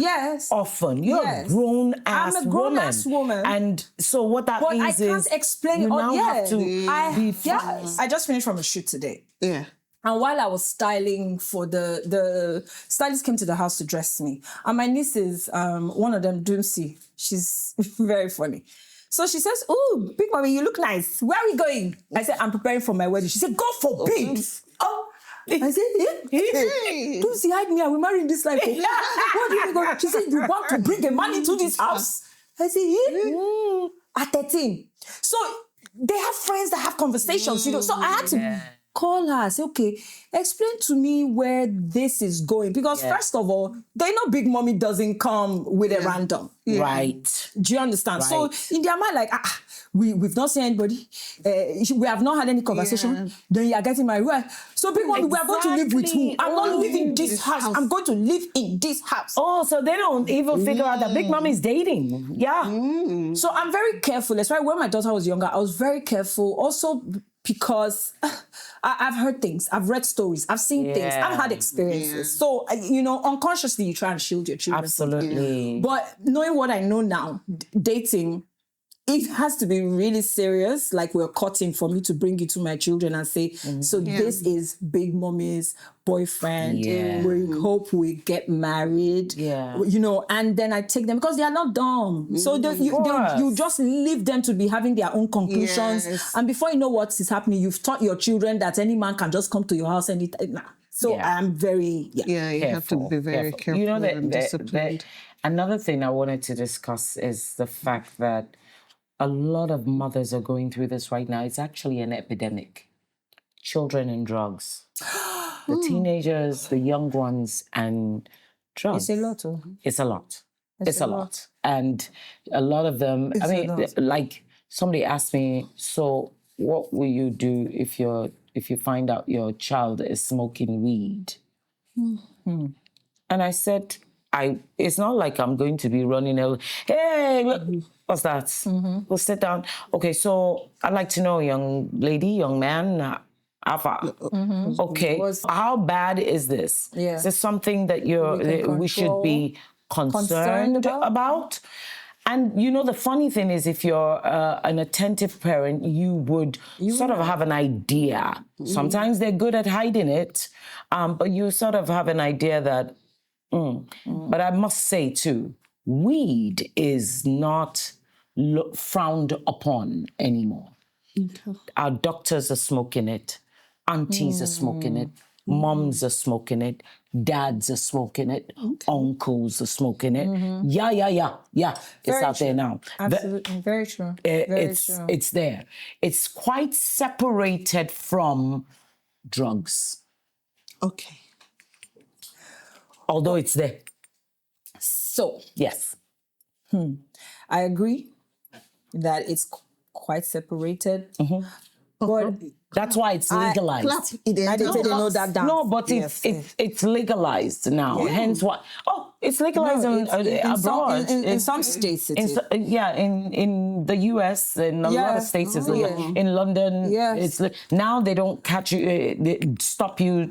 often. You're a grown-ass woman. I'm a grown-ass woman. And so what that means is... But I can't explain you it. now have to be... I just finished from a shoot today. Yeah. And while I was styling for the stylist came to the house to dress me. And my nieces, one of them, Doomsy, she's very funny. So she says, "Oh, big mommy, you look nice. Where are we going?" I said, "I'm preparing for my wedding." She said, "God forbid." I said, Doomsy, hide me. I will marry in this life. What do you go? She said, "You want to bring a man into this house?" I said, at 13. So they have friends that have conversations, you know. So I had to call her, say, okay, explain to me where this is going. Because first of all, they know Big Mommy doesn't come with a random. Right. Do you understand? Right. So in their mind, like, we've not seen anybody. We have not had any conversation. Then you are getting married. So Big Mommy, we are going to live with who? I'm not living in this house. I'm going to live in this house. Oh, so they don't even figure out that Big Mommy is dating. Yeah. So I'm very careful. That's why when my daughter was younger, I was very careful. Also because I've heard things, I've read stories, I've seen things, I've had experiences. So, you know, unconsciously you try and shield your children. Absolutely. But knowing what I know now, dating, it has to be really serious, like we're cutting for me to bring it to my children and say, so this is Big Mommy's boyfriend. We hope we get married. You know, and then I take them because they are not dumb. So you just leave them to be having their own conclusions. And before you know what is happening, you've taught your children that any man can just come to your house anytime. So I'm very you have to be very careful. You know and disciplined. another thing I wanted to discuss is the fact that a lot of mothers are going through this right now. It's actually an epidemic. Children and drugs. The teenagers, the young ones, and drugs. It's a lot. It's a lot. It's a lot. And a lot of them, I mean, like somebody asked me, so what will you do if you find out your child is smoking weed? And I said, it's not like I'm going to be running out, hey, what's that? We'll sit down. Okay, so I'd like to know, young lady, young man, okay, how bad is this? Is this something that we should be concerned about? And you know, the funny thing is, if you're an attentive parent, you would sort of have an idea. Sometimes they're good at hiding it, but you sort of have an idea that, but I must say too, weed is not frowned upon anymore. Our doctors are smoking it. Aunties are smoking it. Moms are smoking it. Dads are smoking it. Uncles are smoking it. Yeah. It's out there now. Absolutely. Very true. It's there. It's quite separated from drugs. Okay. Although it's there. So. Yes. I agree that it's quite separated. But That's why it's legalized. Clap. I didn't know that dance. No, but it's legalized now. Yeah. Hence why. Oh, it's legalized abroad. In some states, it is. In the U.S. and a lot of states is legal. In London, Yes. Now they don't catch you, they stop you,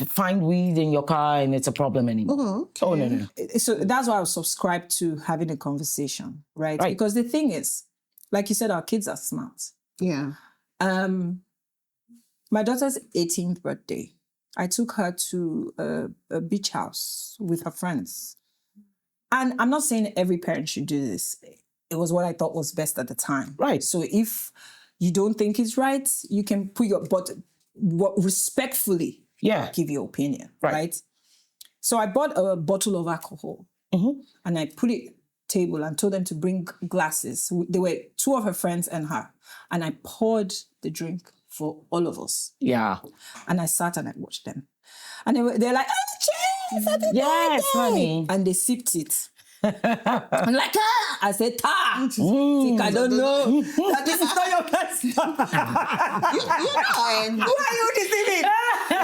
find weed in your car, and it's a problem anymore. Okay. Oh no. So that's why I subscribe to having a conversation, right? Because the thing is, like you said, our kids are smart. Yeah. My daughter's 18th birthday, I took her to a beach house with her friends. And I'm not saying every parent should do this. It was what I thought was best at the time. Right. So if you don't think it's right, you can put respectfully give your opinion, right? So I bought a bottle of alcohol and I put it table and told them to bring glasses. There were 2 of her friends and her. And I poured the drink for all of us. Yeah. And I sat and I watched them. And they're like, oh, cheers! Happy Yes, birthday!" honey. And they sipped it. I'm like, ah! I said, I don't know. That this is not your person. Who are you deceiving?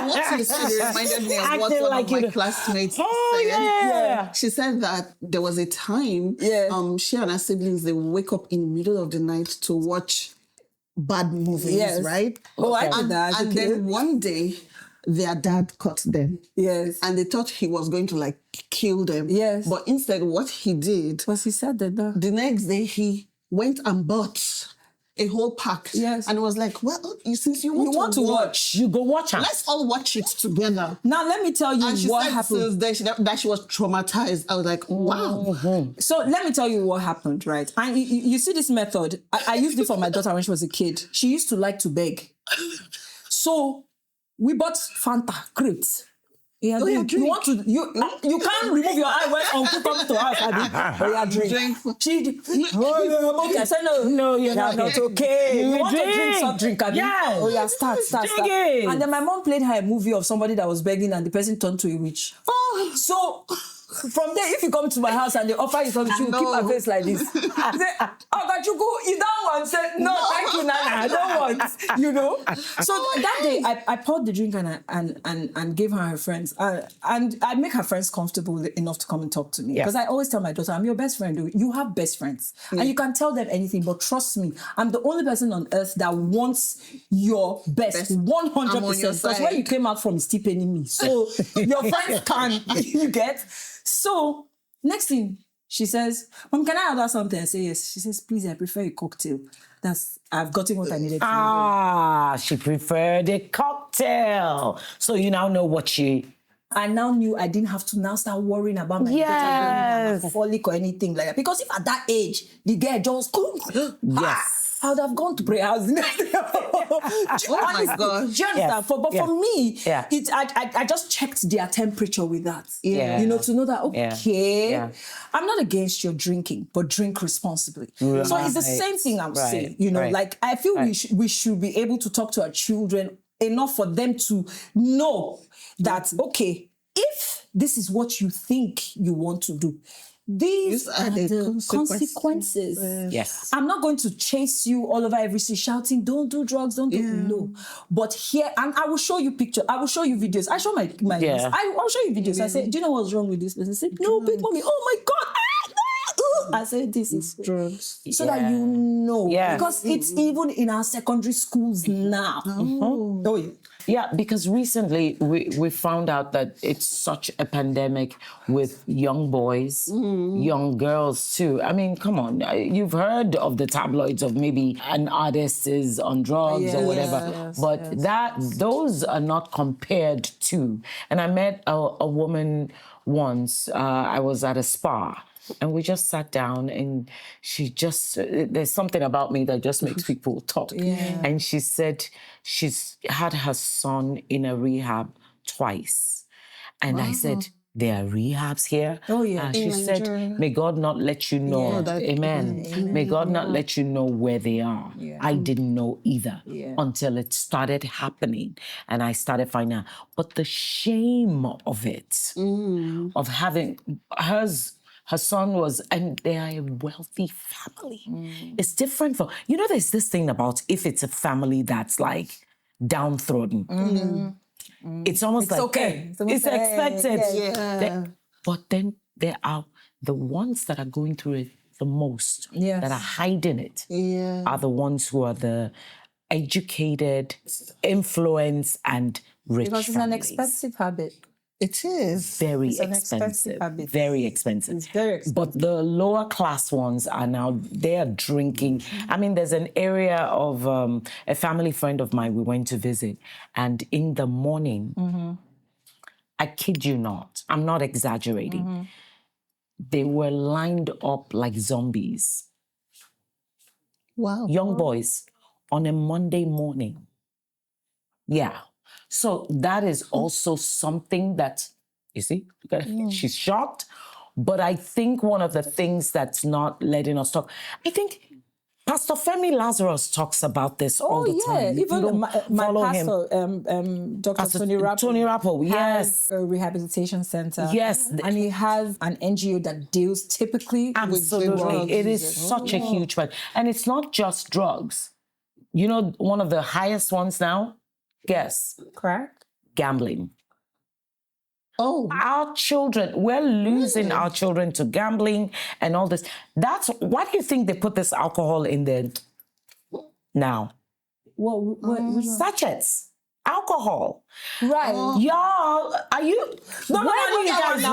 What you said reminded me of what one of my classmates said. Yeah. She said that there was a time she and her siblings, they would wake up in the middle of the night to watch bad movies, right? Oh, I did that. And then one day, their dad caught them. Yes. And they thought he was going to like kill them. Yes. But instead, what he did Was he said that? No. the next day, he went and bought a whole pack. Yes. And was like, well, since you want to watch. You go watch her. let's all watch it together. Now, let me tell you And she what said happened. since then that she was traumatized. I was like, wow. So let me tell you what happened, right? And you see this method. I used it for my daughter when she was a kid. She used to like to beg. So we bought Fanta crates. Yeah, drink. You want to you can't remove your eye when Uncle comes to us. Drink. Okay, I said no, you're not okay. You want to drink soft drink, Abby? Yes. Oh yeah, start. It. And then my mom played her a movie of somebody that was begging and the person turned to a witch. Oh, so from there, if you come to my house and they offer you something, she will keep her face like this. Say, oh, but you go, you don't want. Say, no, thank you, Nana, I don't want. You know. So that day, I poured the drink and gave her friends, and I make her friends comfortable enough to come and talk to me because I always tell my daughter, I'm your best friend. You have best friends, and you can tell them anything, but trust me, I'm the only person on earth that wants your best 100%. Because where you came out from is still paying me, so your friends can. You get. So, next thing, she says, Mom, can I order something? I say, yes. She says, please, I prefer a cocktail. I've gotten what I needed. She preferred a cocktail. So you now know what I now knew I didn't have to now start worrying about my alcoholic or anything like that. Because if at that age, the girl just, I would have gone to prayer house. Oh my God. Do you understand? For me, I just checked their temperature with that. Yeah. You know, to know that, I'm not against your drinking, but drink responsibly. Right. So it's the same thing I'm saying. You know, like I feel we should be able to talk to our children enough for them to know that, okay, if this is what you think you want to do, these are the consequences. Yes. I'm not going to chase you all over every street shouting, don't do drugs, don't do no. But here, and I will show you pictures, I will show you videos. I show my I'll show you videos. I say, do you know what's wrong with this person? I said, no, big mommy, oh my God. I said, this is drugs. So that you know. Yeah. Because it's even in our secondary schools now. Oh yeah. Yeah, because recently we found out that it's such a pandemic with young boys, young girls too. I mean, come on, you've heard of the tabloids of maybe an artist is on drugs or whatever, but those are not compared to. And I met a woman once, I was at a spa. And we just sat down and she just, there's something about me that just makes people talk. Yeah. And she said she's had her son in a rehab twice. And I said, there are rehabs here? Oh, yeah. She said, may God not let you know. Amen. May God not let you know where they are. Yeah. I didn't know either until it started happening. And I started finding out. But the shame of it, of having Her son was, and they are a wealthy family. It's different from, there's this thing about if it's a family that's like downtrodden. It's almost like, okay. It's expected. Yeah. But then there are the ones that are going through it the most, that are hiding it, are the ones who are the educated, influenced, and rich Because it's families. an expensive habit. It is. Very It's an expensive. expensive habit. Very expensive. It's very expensive. But the lower class ones are now, they are drinking. I mean, there's an area of a family friend of mine we went to visit, and in the morning, I kid you not, I'm not exaggerating, they were lined up like zombies. Wow. Young boys on a Monday morning. Yeah. So that is also something that, you see, she's shocked. But I think one of the things that's not letting us talk, I think Pastor Femi Lazarus talks about this all the time. Even my pastor, Dr. Pastor Tony Rappo. Tony Rappo, has a rehabilitation center. Yes. And he has an NGO that deals typically with drugs. It is such a huge part. And it's not just drugs. One of the highest ones now, guess? Crack? Gambling. Oh. Our children, we're losing our children to gambling and all this. Why do you think they put this alcohol in there now? What Sachets. Alcohol. Right. Y'all, are you... No, you guys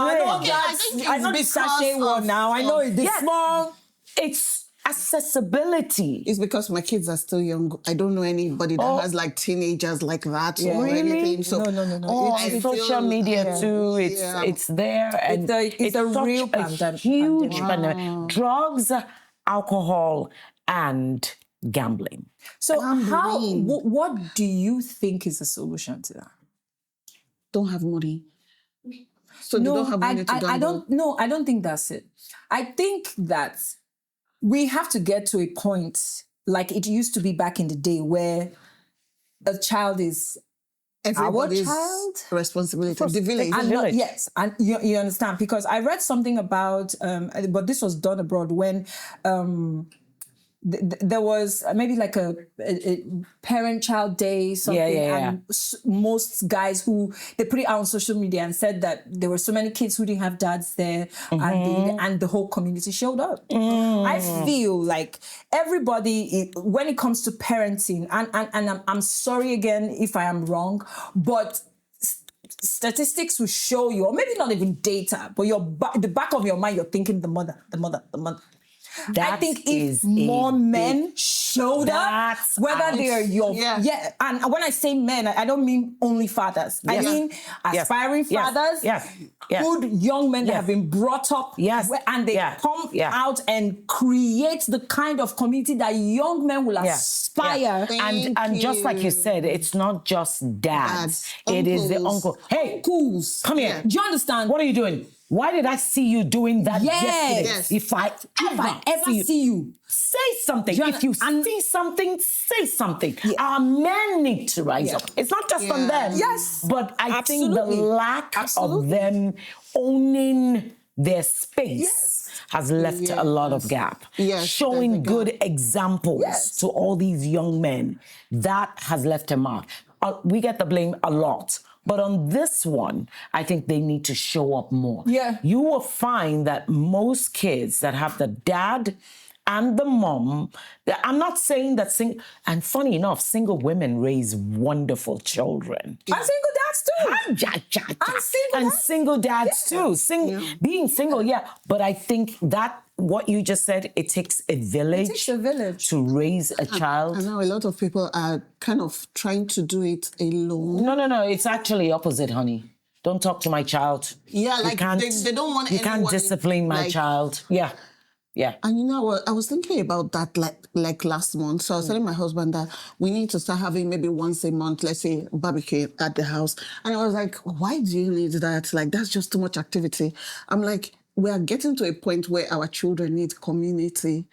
I know the sachet one now. I know it's small. It's accessibility. It's because my kids are still young. I don't know anybody that has like teenagers like that or Really? anything. So, No. It's social media too. It's there. And it's a real huge pandemic. Drugs, alcohol, and gambling. So what do you think is the solution to that? Don't have money. So they don't have money to gamble. I don't think that's it. I think that we have to get to a point like it used to be back in the day where a child is Everybody's our child responsibility. The village. And yes, and you understand, because I read something about, but this was done abroad when there was maybe like a parent-child day, something, and most guys who they put it out on social media and said that there were so many kids who didn't have dads there, and the whole community showed up. I feel like everybody, when it comes to parenting, and I'm sorry again if I am wrong, but statistics will show you, or maybe not even data, but the back of your mind, you're thinking the mother. I think if more men showed up, whether they are your... and when I say men, I don't mean only fathers. I mean aspiring fathers, good young men that have been brought up, and they come out and create the kind of community that young men will aspire. And just like you said, it's not just dads. It is the uncle. Hey, uncles. Come here. Do you understand? What are you doing? Why did I see you doing that yesterday? Yes. If I ever see you, say something. If you see something, say something. Our men need to rise up. It's not just on them. Yes. But I think the lack of them owning their space has left a lot of gap. Showing good examples to all these young men, that has left a mark. We get the blame a lot. But on this one, I think they need to show up more. You will find that most kids that have the dad and the mom, I'm not saying that and funny enough, single women raise wonderful children. And single dads too. And single dads too. Being single, but I think that what you just said, it takes a village. It takes a village to raise a child. I know a lot of people are kind of trying to do it alone. No. It's actually opposite, honey. Don't talk to my child. Yeah, like they don't want anyone... You can't discipline my child. Yeah. And you know what? I was thinking about that like last month. So I was telling my husband that we need to start having maybe once a month, let's say, barbecue at the house. And I was like, why do you need that? Like, that's just too much activity. I'm like, we are getting to a point where our children need community.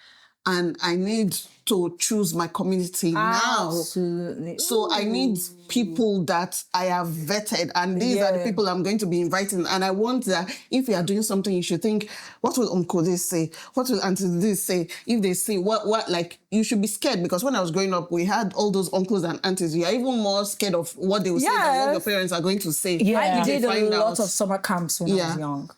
and I need to choose my community now. So I need people that I have vetted, and these are the people I'm going to be inviting. And I want that if you are doing something, you should think, what will Uncle this say? What will Auntie this say? If they say what, like, you should be scared, because when I was growing up, we had all those uncles and aunties. You are even more scared of what they will say than what your parents are going to say. I did a lot of summer camps when I was young.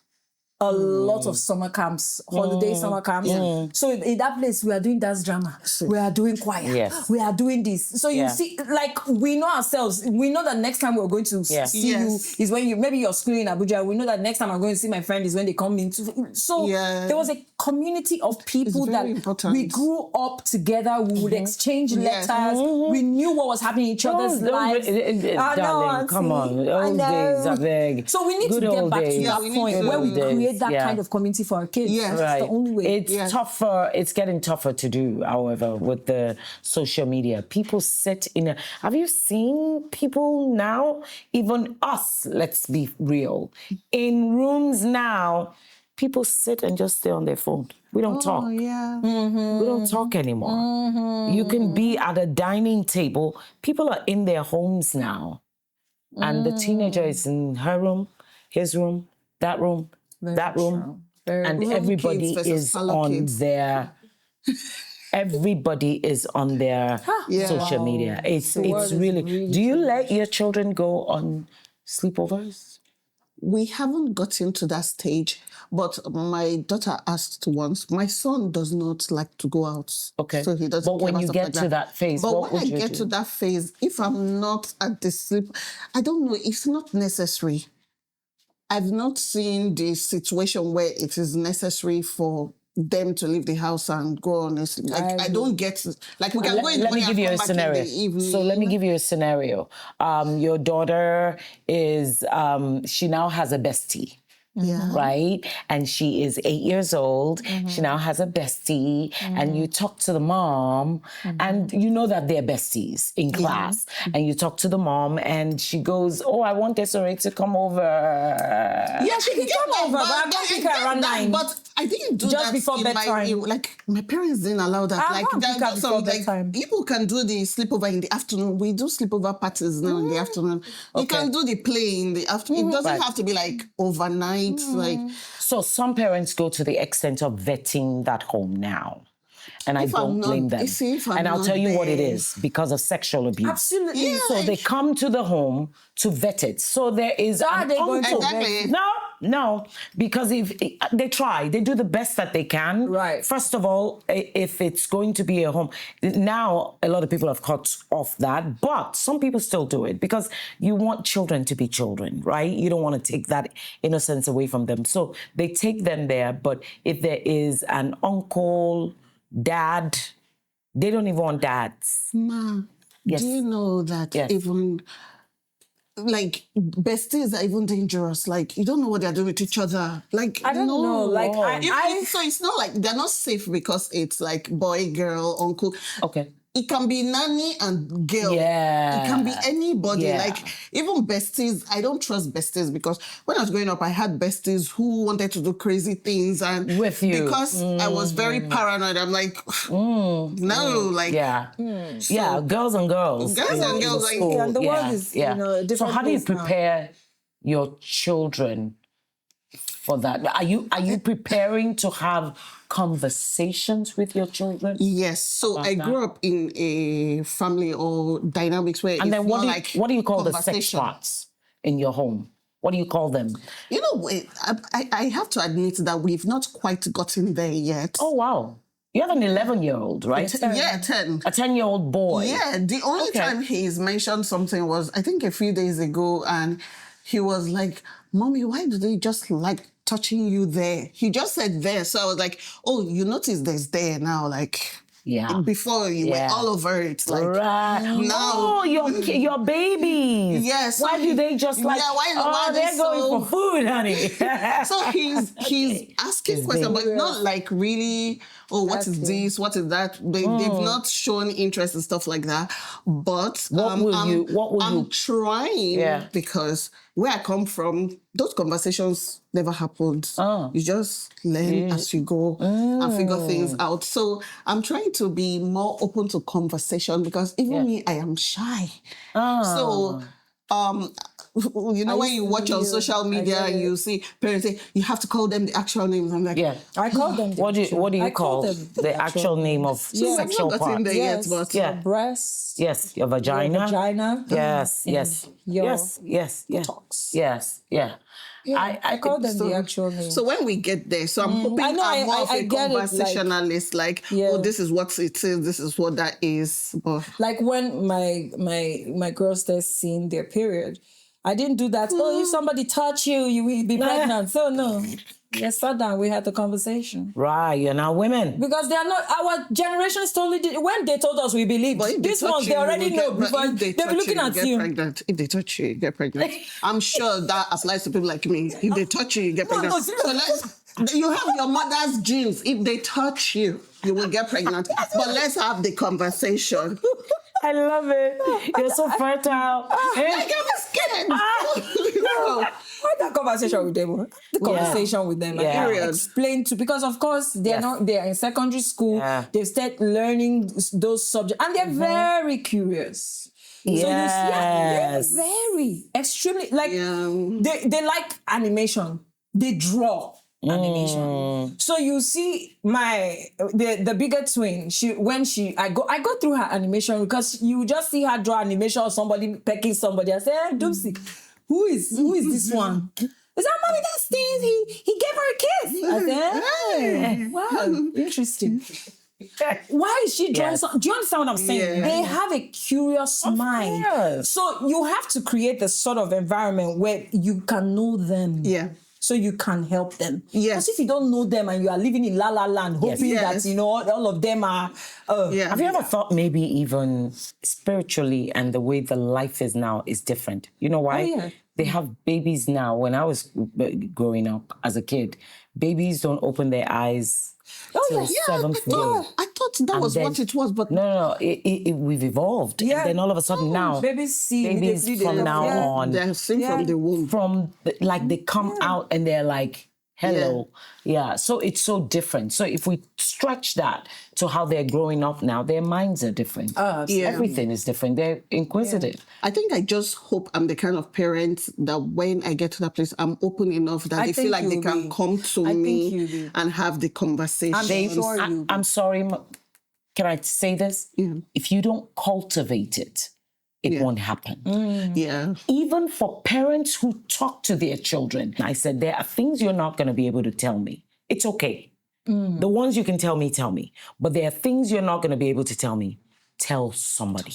A lot of summer camps, holiday summer camps. So in that place, we are doing dance drama. We are doing choir. We are doing this. So you see, like, we know ourselves. We know that next time we're going to see you is when maybe you're schooling in Abuja. We know that next time I'm going to see my friend is when they come in. So there was a community of people that we grew up together. We would exchange letters. We knew what was happening in each other's lives. Darling, come on. Those days are big. So we need to get back to that point where we create that kind of community for our kids. Yes. That's the only way. It's tougher. It's getting tougher to do, however, with the social media. People sit in have you seen people now, even us, let's be real, in rooms now, people sit and just stay on their phone. We don't talk. We don't talk anymore. You can be at a dining table. People are in their homes now. And the teenager is in her room, his room, that room, that room, and everybody is on their. Everybody is on their social media. It's really. Do you let your children go on sleepovers? We haven't gotten to that stage, but my daughter asked once. My son does not like to go out. Okay. So he doesn't. But when you get to that phase, what would you do? When I get to that phase, if I'm not at the sleep, I don't know. It's not necessary. I've not seen the situation where it is necessary for them to leave the house and go on. Like, I don't get, like, we can go in the morning and come back in the evening. So let me give you a scenario. Your daughter is, she now has a bestie. Right? And she is 8 years old. She now has a bestie. And you talk to the mom and you know that they're besties in class. And you talk to the mom and she goes, oh, I want Desiree to come over. Yeah, she can come over, but I'm going to pick her around 9. But I didn't do just that before bedtime. Like, my parents didn't allow that. Like, people can do the sleepover in the afternoon. We do sleepover parties now in the afternoon. You can do the play in the afternoon. It doesn't have to be like overnight. Like, so some parents go to the extent of vetting that home now. And I don't blame them. And I'll tell you what it is, because of sexual abuse. Absolutely. Yeah, so they come to the home to vet it. So there is No, because if they try, they do the best that they can. Right. First of all, if it's going to be a home, now a lot of people have cut off that, but some people still do it because you want children to be children, right? You don't want to take that innocence away from them. So they take them there, but if there is an uncle, dad, they don't even want dads. Ma, do you know that even... like, besties are even dangerous. Like, you don't know what they're doing with each other. Like, I don't know. Like, so it's not like they're not safe because it's like boy, girl, uncle. Okay. It can be nanny and girl. Yeah. It can be anybody. Yeah. Like, even besties, I don't trust besties because when I was growing up, I had besties who wanted to do crazy things. And with you. Because I was very paranoid. I'm like, no, like... Yeah. So, girls and girls. Girls and girls. Like, and the world is, you know, a different. So how do you prepare your children for that? Are you preparing to have conversations with your children? Yes. So I grew up in a family or dynamics where and it's then what do you call the sex parts in your home? What do you call them? You know, I have to admit that we've not quite gotten there yet. Oh, wow. You have an 11-year-old, right? 10. A 10-year-old boy. Yeah. The only time he's mentioned something was, I think, a few days ago, and he was like, Mommy, why do they just like touching you there? He just said there. So I was like, oh, you notice there's there now, like... Yeah. Before you were all over it, like now. Oh, your babies. Yes. Why do they just like? Yeah. Why they're going for food, honey. So he's asking questions, but not like really. Oh, what is this? What is that? They've not shown interest and stuff like that. But what will you? I'm trying because where I come from, those conversations never happened. You just learn as you go and figure things out. So I'm trying to be more open to conversation because even me, I am shy. So, you know, when you watch on social media and you see parents say, you have to call them the actual names. I'm like, I call them. What do you call the actual name of sexual part? Yet, but your breast. Yes, your vagina. Your vagina. Yes. Your Buttocks. Yes. Yeah. I call them the actual name. So when we get there, so I'm hoping I'm more of a conversationalist, like, oh, this is what it is, this is what that is. But like when my girls started seeing their period, I didn't do that. Oh, if somebody touch you, you will be pregnant. So no. Yes, sat down, we had the conversation. Right, you're now women. Because they are not, our generation is totally different. When they told us we believed, this ones, they already know. Before they'll be looking at you. Pregnant. If they touch you, you get pregnant. I'm sure that applies to people like me. If they touch you, you get pregnant. So you have your mother's genes. If they touch you, you will get pregnant. But let's have the conversation. I love it. You're so fertile. Like I was kidding. I had that conversation with them. The conversation with them. Yeah. I explain to, because of course they're in secondary school. Yeah. They start learning those subjects and they're very curious. Yes. So they're very extremely like they like animation. They draw animation. So you see the bigger twin, I go through her animation because you just see her draw animation of somebody pecking somebody. I say, hey, Doopsy, who is this one? Is that mommy? That's things he gave her a kiss. I said, hey, wow, interesting. Why is she drawing something? Do you understand what I'm saying? Yeah. They have a curious mind. Course. So you have to create the sort of environment where you can know them. Yeah. So you can help them. Yes. Because if you don't know them and you are living in la la land, hoping that, you know, all of them are... Have you ever thought maybe even spiritually and the way the life is now is different? You know why? Oh, yeah. They have babies now. When I was growing up as a kid, babies don't open their eyes till seventh day. I thought that was what it was, but... No, we've evolved. Yeah. And then all of a sudden now, babies from now on... They're seen from the womb. They come out and they're like, hello. Yeah, so it's so different. So if we stretch that to how they're growing up now, their minds are different. Everything is different. They're inquisitive. Yeah. I think I just hope I'm the kind of parent that when I get to that place, I'm open enough that they feel like they can come to me and have the conversation. I'm sorry, can I say this? Yeah. If you don't cultivate it, it won't happen. Yeah. Even for parents who talk to their children, I said, there are things you're not going to be able to tell me. It's okay. The ones you can tell me. But there are things you're not going to be able to tell me. Tell somebody.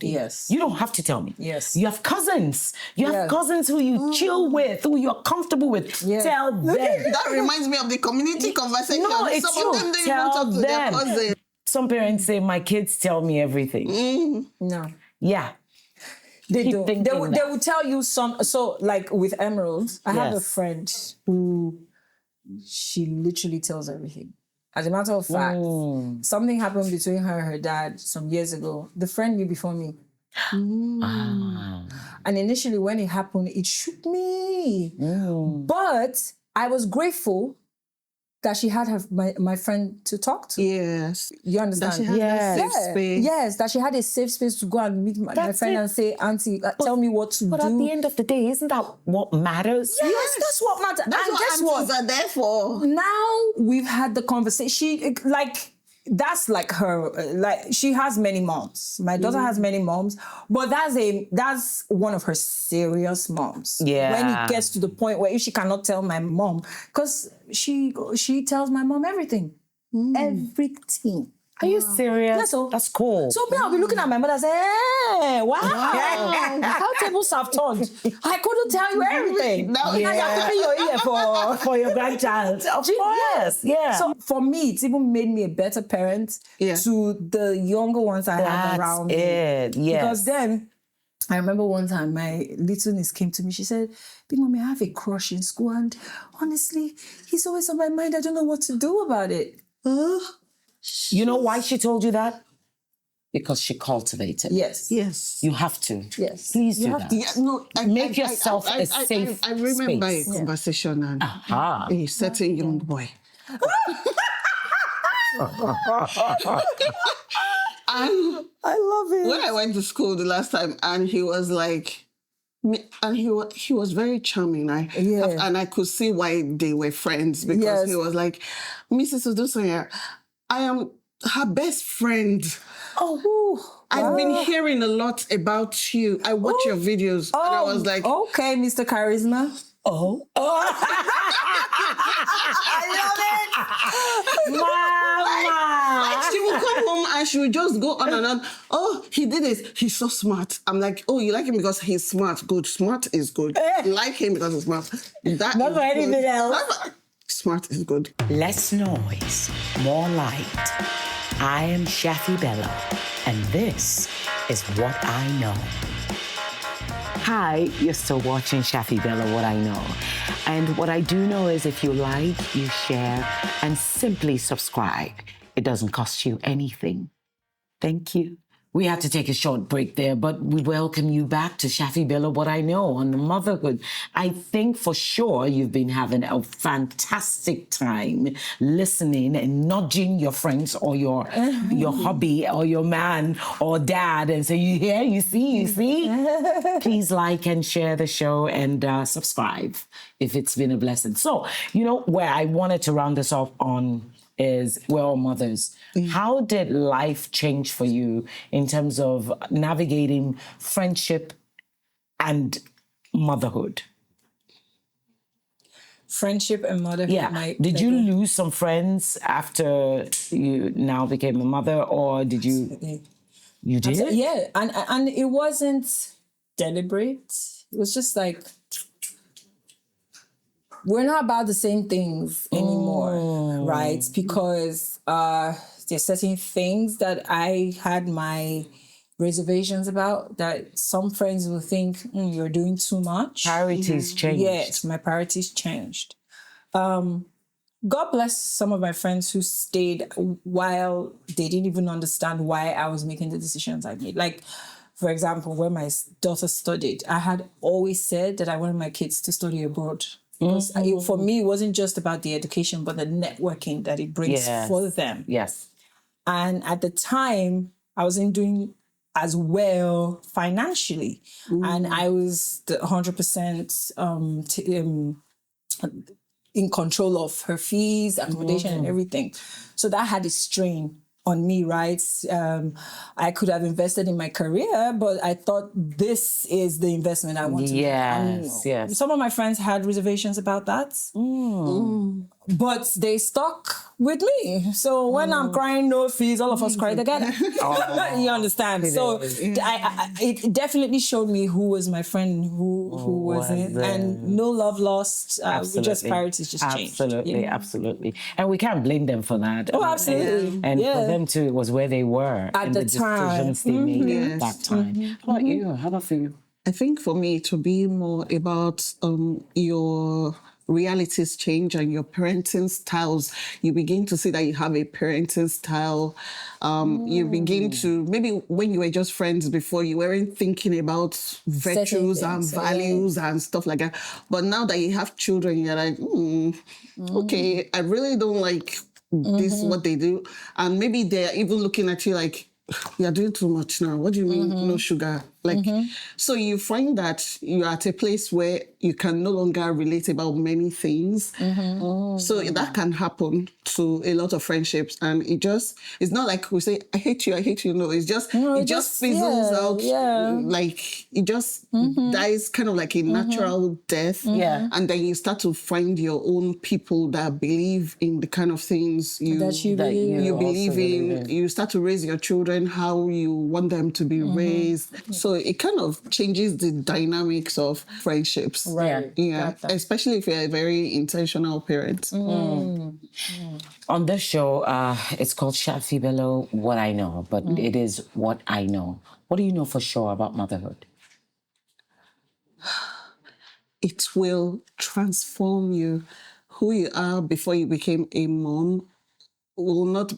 Yes. You don't have to tell me. Yes. You have cousins. You have cousins who you chill with, who you're comfortable with. Yeah. Tell them. That reminds me of the community conversation. No, it's Some of them don't even talk to their cousins. Some parents say, my kids tell me everything. No. Yeah. They do. They will tell you some. So, like with Emerald, I have a friend who she literally tells everything. As a matter of fact, something happened between her and her dad some years ago. The friend knew before me. And initially, when it happened, it shook me. But I was grateful that she had my friend to talk to. Yes. You understand? That she had a safe space. Yes, that she had a safe space to go and meet my friend and say, Auntie, tell me what to do. But at the end of the day, isn't that what matters? Yes, that's what matters. That's and what aunties are there for. Now we've had the conversation. That's like her, she has many moms. My daughter has many moms, but that's one of her serious moms. Yeah. When it gets to the point where if she cannot tell my mom, because she tells my mom everything. Everything. Are you serious? That's cool. So I'll be looking at my mother and say, hey, wow. How tables have turned. I couldn't tell you everything. Now you have to pay your ear for your grandchild. Of course. Yeah. So for me, it's even made me a better parent to the younger ones I have around me. Yes. Because then, I remember one time my little niece came to me. She said, Big Mommy, I have a crush in school and honestly, he's always on my mind. I don't know what to do about it. You know why she told you that? because she cultivated. Yes. Yes. You have to. Yes. Please do You have that. to. Yeah, no, Make yourself a safe I remember space. a conversation and a certain young boy. And I love it. when I went to school the last time, and he was like, and he was very charming. And I could see why they were friends, because he was like, Mrs. Odusonya, I am her best friend. Oh, I've been hearing a lot about you. I watch your videos, and I was like, okay, Mr. Charisma. Oh. I love it. Mama. Like, she would come home and she would just go on and on. Oh, he did it. He's so smart. I'm like, oh, you like him because he's smart. Good. Smart is good. You like him because he's smart. That Not for anything else. Smart is good. Less noise, more light. I am Shaffy Bello, and this is What I Know. Hi, you're still watching Shaffy Bello, What I Know. And what I do know is if you like, you share, and simply subscribe. It doesn't cost you anything. Thank you. We had to take a short break there, but we welcome you back to Shaffy Bello, What I Know on the Motherhood. I think for sure you've been having a fantastic time listening and nudging your friends or your hubby or your man or dad and say, you hear, you see. Please like and share the show and subscribe if it's been a blessing. So, you know, where I wanted to round this off on is we're all mothers. How did life change for you in terms of navigating friendship and motherhood? Friendship and motherhood. Yeah. Did you lose some friends after you now became a mother, or did you? You did? Yeah, and it wasn't deliberate. It was just like, we're not about the same things anymore, right? Because there's certain things that I had my reservations about that some friends will think, you're doing too much. Priorities changed. Yes, my priorities changed. God bless some of my friends who stayed while they didn't even understand why I was making the decisions I made. Like, for example, when my daughter studied, I had always said that I wanted my kids to study abroad. Because for me, it wasn't just about the education, but the networking that it brings for them. Yes. And at the time, I wasn't doing as well financially. And I was the 100% in control of her fees, accommodation, and everything. So that had a strain on me, right? I could have invested in my career, but I thought this is the investment I want to make. Yes. Some of my friends had reservations about that. But they stuck with me. So when I'm crying no fees, all of us cry together. You understand? So it definitely showed me who was my friend, who wasn't. And no love lost. Just priorities just changed. Absolutely. And we can't blame them for that. Oh, absolutely. And for them too, it was where they were at the time. Decisions they made at that time. How about you? How about for you? I think for me, it will be more about your realities change and your parenting styles. You begin to see that you have a parenting style. You begin to, maybe when you were just friends before, you weren't thinking about virtues and values and stuff like that. But now that you have children, you're like, okay, I really don't like this, what they do. And maybe they're even looking at you like, you're doing too much now. What do you mean no sugar? Like, so you find that you're at a place where you can no longer relate about many things. So that can happen to a lot of friendships. And it's not like we say, I hate you. No, it's just, it just fizzles out. Like, it just dies kind of like a natural death. And then you start to find your own people that believe in the kind of things you believe in. You start to raise your children how you want them to be raised. So it kind of changes the dynamics of friendships. Right. Yeah. Especially if you're a very intentional parent. On this show, it's called Shaffy Bello, What I Know, but it is What I Know. What do you know for sure about motherhood? It will transform you. Who you are before you became a mom will not,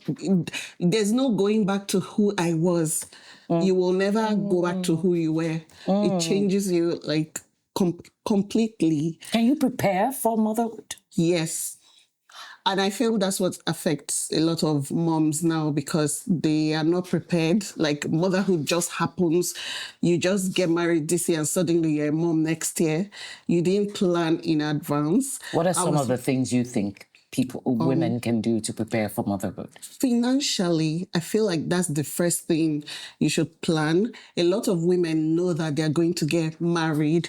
there's no going back to who I was. You will never go back to who you were. It changes you like completely. Can you prepare for motherhood? Yes. And I feel that's what affects a lot of moms now because they are not prepared. Like motherhood just happens. You just get married this year and suddenly you're a mom next year. You didn't plan in advance. What are some of the things you think women can do to prepare for motherhood? Financially, I feel like that's the first thing you should plan. A lot of women know that they're going to get married.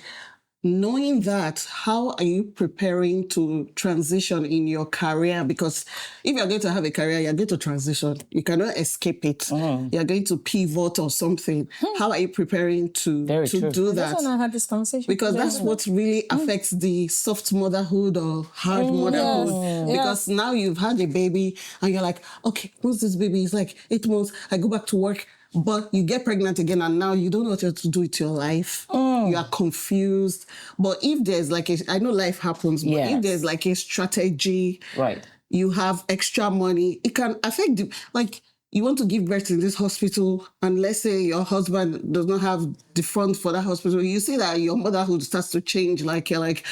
Knowing that, how are you preparing to transition in your career? Because if you're going to have a career, you're going to transition. You cannot escape it. You're going to pivot or something. How are you preparing to do that? That's when I had this conversation. Because that's what really affects the soft motherhood or hard motherhood. Because now you've had a baby and you're like, okay, once this baby is like 8 months, I go back to work. But you get pregnant again and now you don't know what to do with your life. You are confused. But if there's like I know life happens, but if there's like a strategy, you have extra money, it can affect like you want to give birth in this hospital and let's say your husband does not have the funds for that hospital, you see that your motherhood starts to change. Like you're like,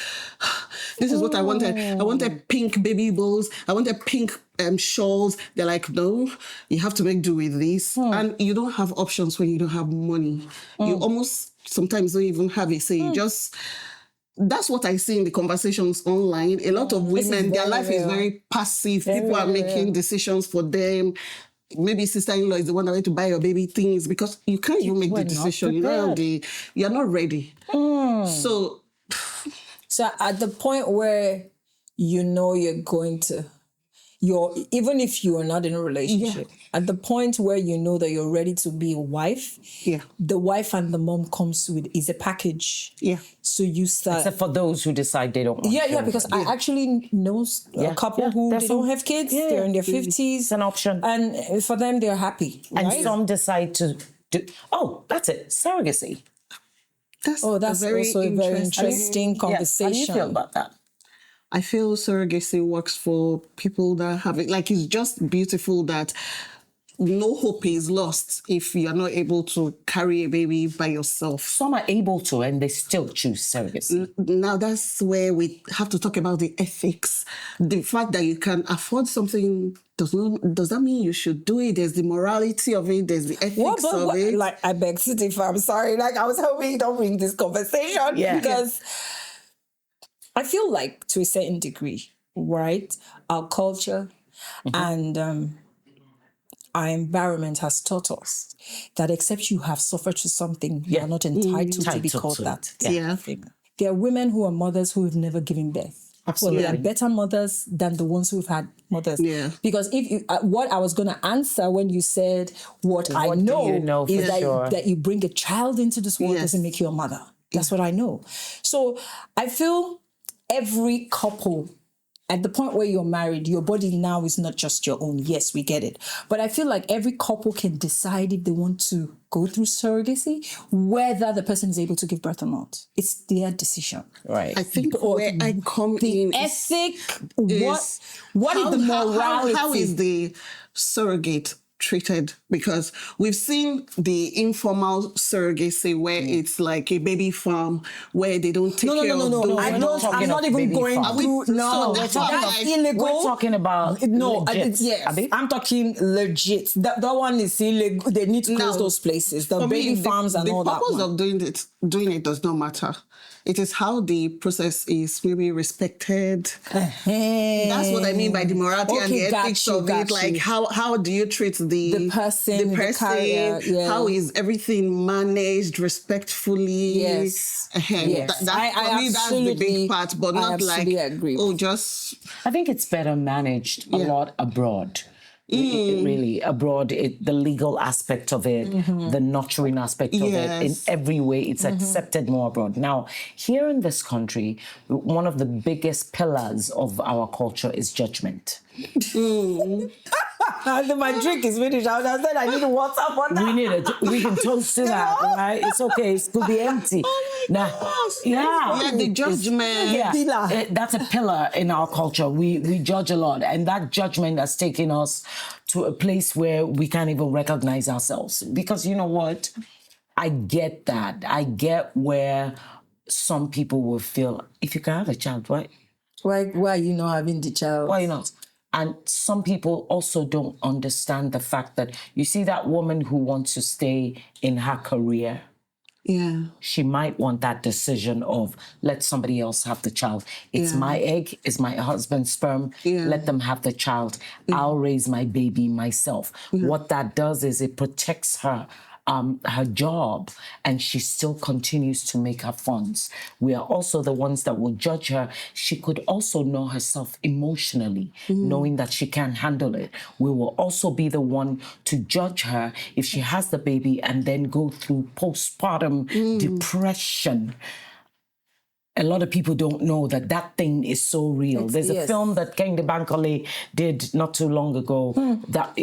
this is what I wanted. I wanted pink baby bowls. I wanted pink shawls. They're like, no, you have to make do with this. And you don't have options when you don't have money. You almost sometimes don't even have a say. That's what I see in the conversations online. A lot of women, their life is very passive. People are making decisions for them. Maybe sister-in-law is the one that went to buy your baby things because you can't even make the decision. You're not ready. So at the point where you know you're going to, even if you are not in a relationship, at the point where you know that you're ready to be a wife, the wife and the mom comes is a package. So you start. Except for those who decide they don't want children. Because I actually know a couple who they don't have kids. They're in their 50s. It's an option. And for them, they're happy. And some decide to do, that's it, surrogacy. That's also a very interesting conversation. How do you feel about that? I feel surrogacy works for people that have it. Like, it's just beautiful that no hope is lost if you're not able to carry a baby by yourself. Some are able to, and they still choose surrogacy. Now, that's where we have to talk about the ethics. The fact that you can afford something does that mean you should do it? There's the morality of it. There's the ethics of it. Like, I beg to differ. I'm sorry. Like, I was hoping you don't bring this conversation because... I feel like, to a certain degree, right, our culture and our environment has taught us that except you have suffered to something, you are not entitled to be called that. There are women who are mothers who have never given birth. Absolutely. Well, they are better mothers than the ones who've had mothers. Because if you, what I was going to answer when you said what I know is that you bring a child into this world doesn't make you a mother. That's what I know. So I feel... every couple, at the point where you're married, your body now is not just your own. Yes, we get it. But I feel like every couple can decide if they want to go through surrogacy, whether the person is able to give birth or not. It's their decision. Right. I think where I come in... The ethic, what is the morality? How is the surrogate treated? Because we've seen the informal surrogacy where it's like a baby farm where they don't take care of those. I'm not even going through. No, that's illegal. We're talking about I'm talking legit. That one is illegal. They need to close those places. The baby farms and all that. The purpose of doing it does not matter. It is how the process is maybe respected. That's what I mean by the morality and the ethics of it. Like how do you treat the person, the carrier, how is everything managed respectfully? Yes. For me, that's the big part, but not like, agree. I think it's better managed a lot abroad. Really, abroad, the legal aspect of it, the nurturing aspect of it, in every way, it's accepted more abroad. Now, here in this country, one of the biggest pillars of our culture is judgment. My drink is finished. I said I need water for that. We need it. We can toast to that, right? It's okay. It could be empty. Yeah, the judgment. That's a pillar in our culture. We judge a lot, and that judgment has taken us to a place where we can't even recognize ourselves. Because you know what? I get that. I get where some people will feel, if you can have a child, why are you not having the child? Why not? And some people also don't understand the fact that, you see that woman who wants to stay in her career, she might want that decision of, let somebody else have the child. It's my egg, it's my husband's sperm, let them have the child. I'll raise my baby myself. What that does is it protects her job, and she still continues to make her funds. We are also the ones that will judge her. She could also know herself emotionally, knowing that she can't handle it. We will also be the one to judge her if she has the baby and then go through postpartum depression. A lot of people don't know that that thing is so real. There's a film that Kehinde Bankole did not too long ago that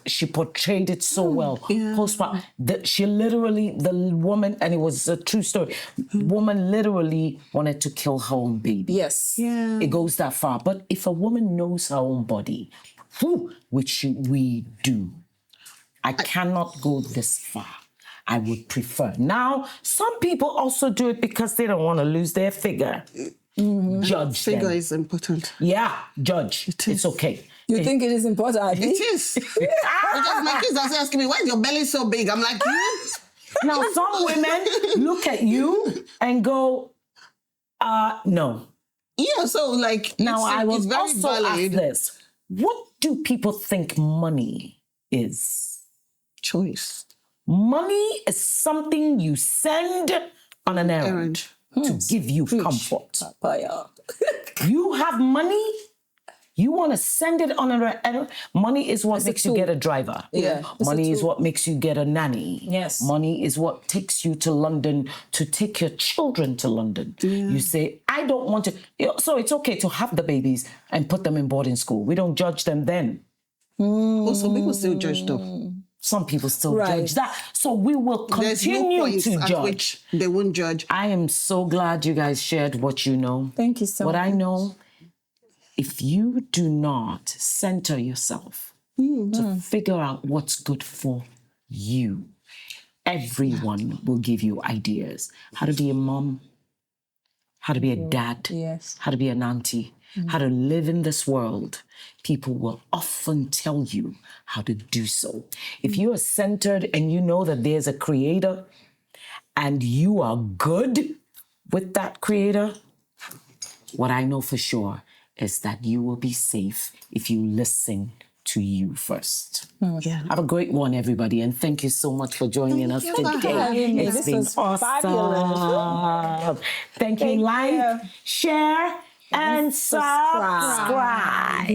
she portrayed it so well. She literally, the woman, and it was a true story, woman literally wanted to kill her own baby. Yes. Yeah. It goes that far. But if a woman knows her own body, which we do, I cannot go this far. I would prefer. Now, some people also do it because they don't want to lose their figure. Judge Figure them. is important. Yeah, judge. It's okay. You think it is important, Abby? It is. Because my kids are asking me, why is your belly so big? I'm like, Now, some women look at you and go, no. Yeah, so like, Now, I will very also ask this. What do people think money is? Choice. Money is something you send on an errand to give you comfort. You have money, you want to send it on an errand. Money is what makes you get a driver. Money is what makes you get a nanny. Yes. Money is what takes you to London to take your children to London. You say, I don't want to. So it's okay to have the babies and put them in boarding school. We don't judge them then. Also, people still judge though. Some people still judge that. So we will continue to judge. At which they won't judge. I am so glad you guys shared what you know. Thank you so much. What I know, if you do not center yourself to figure out what's good for you, everyone will give you ideas. How to be a mom, how to be a dad, how to be an auntie, how to live in this world. People will often tell you how to do so. If you are centered and you know that there's a creator and you are good with that creator, what I know for sure is that you will be safe if you listen to you first. Have a great one, everybody, and thank you so much for joining us today. It's been awesome. Thank you. Like, share, and subscribe.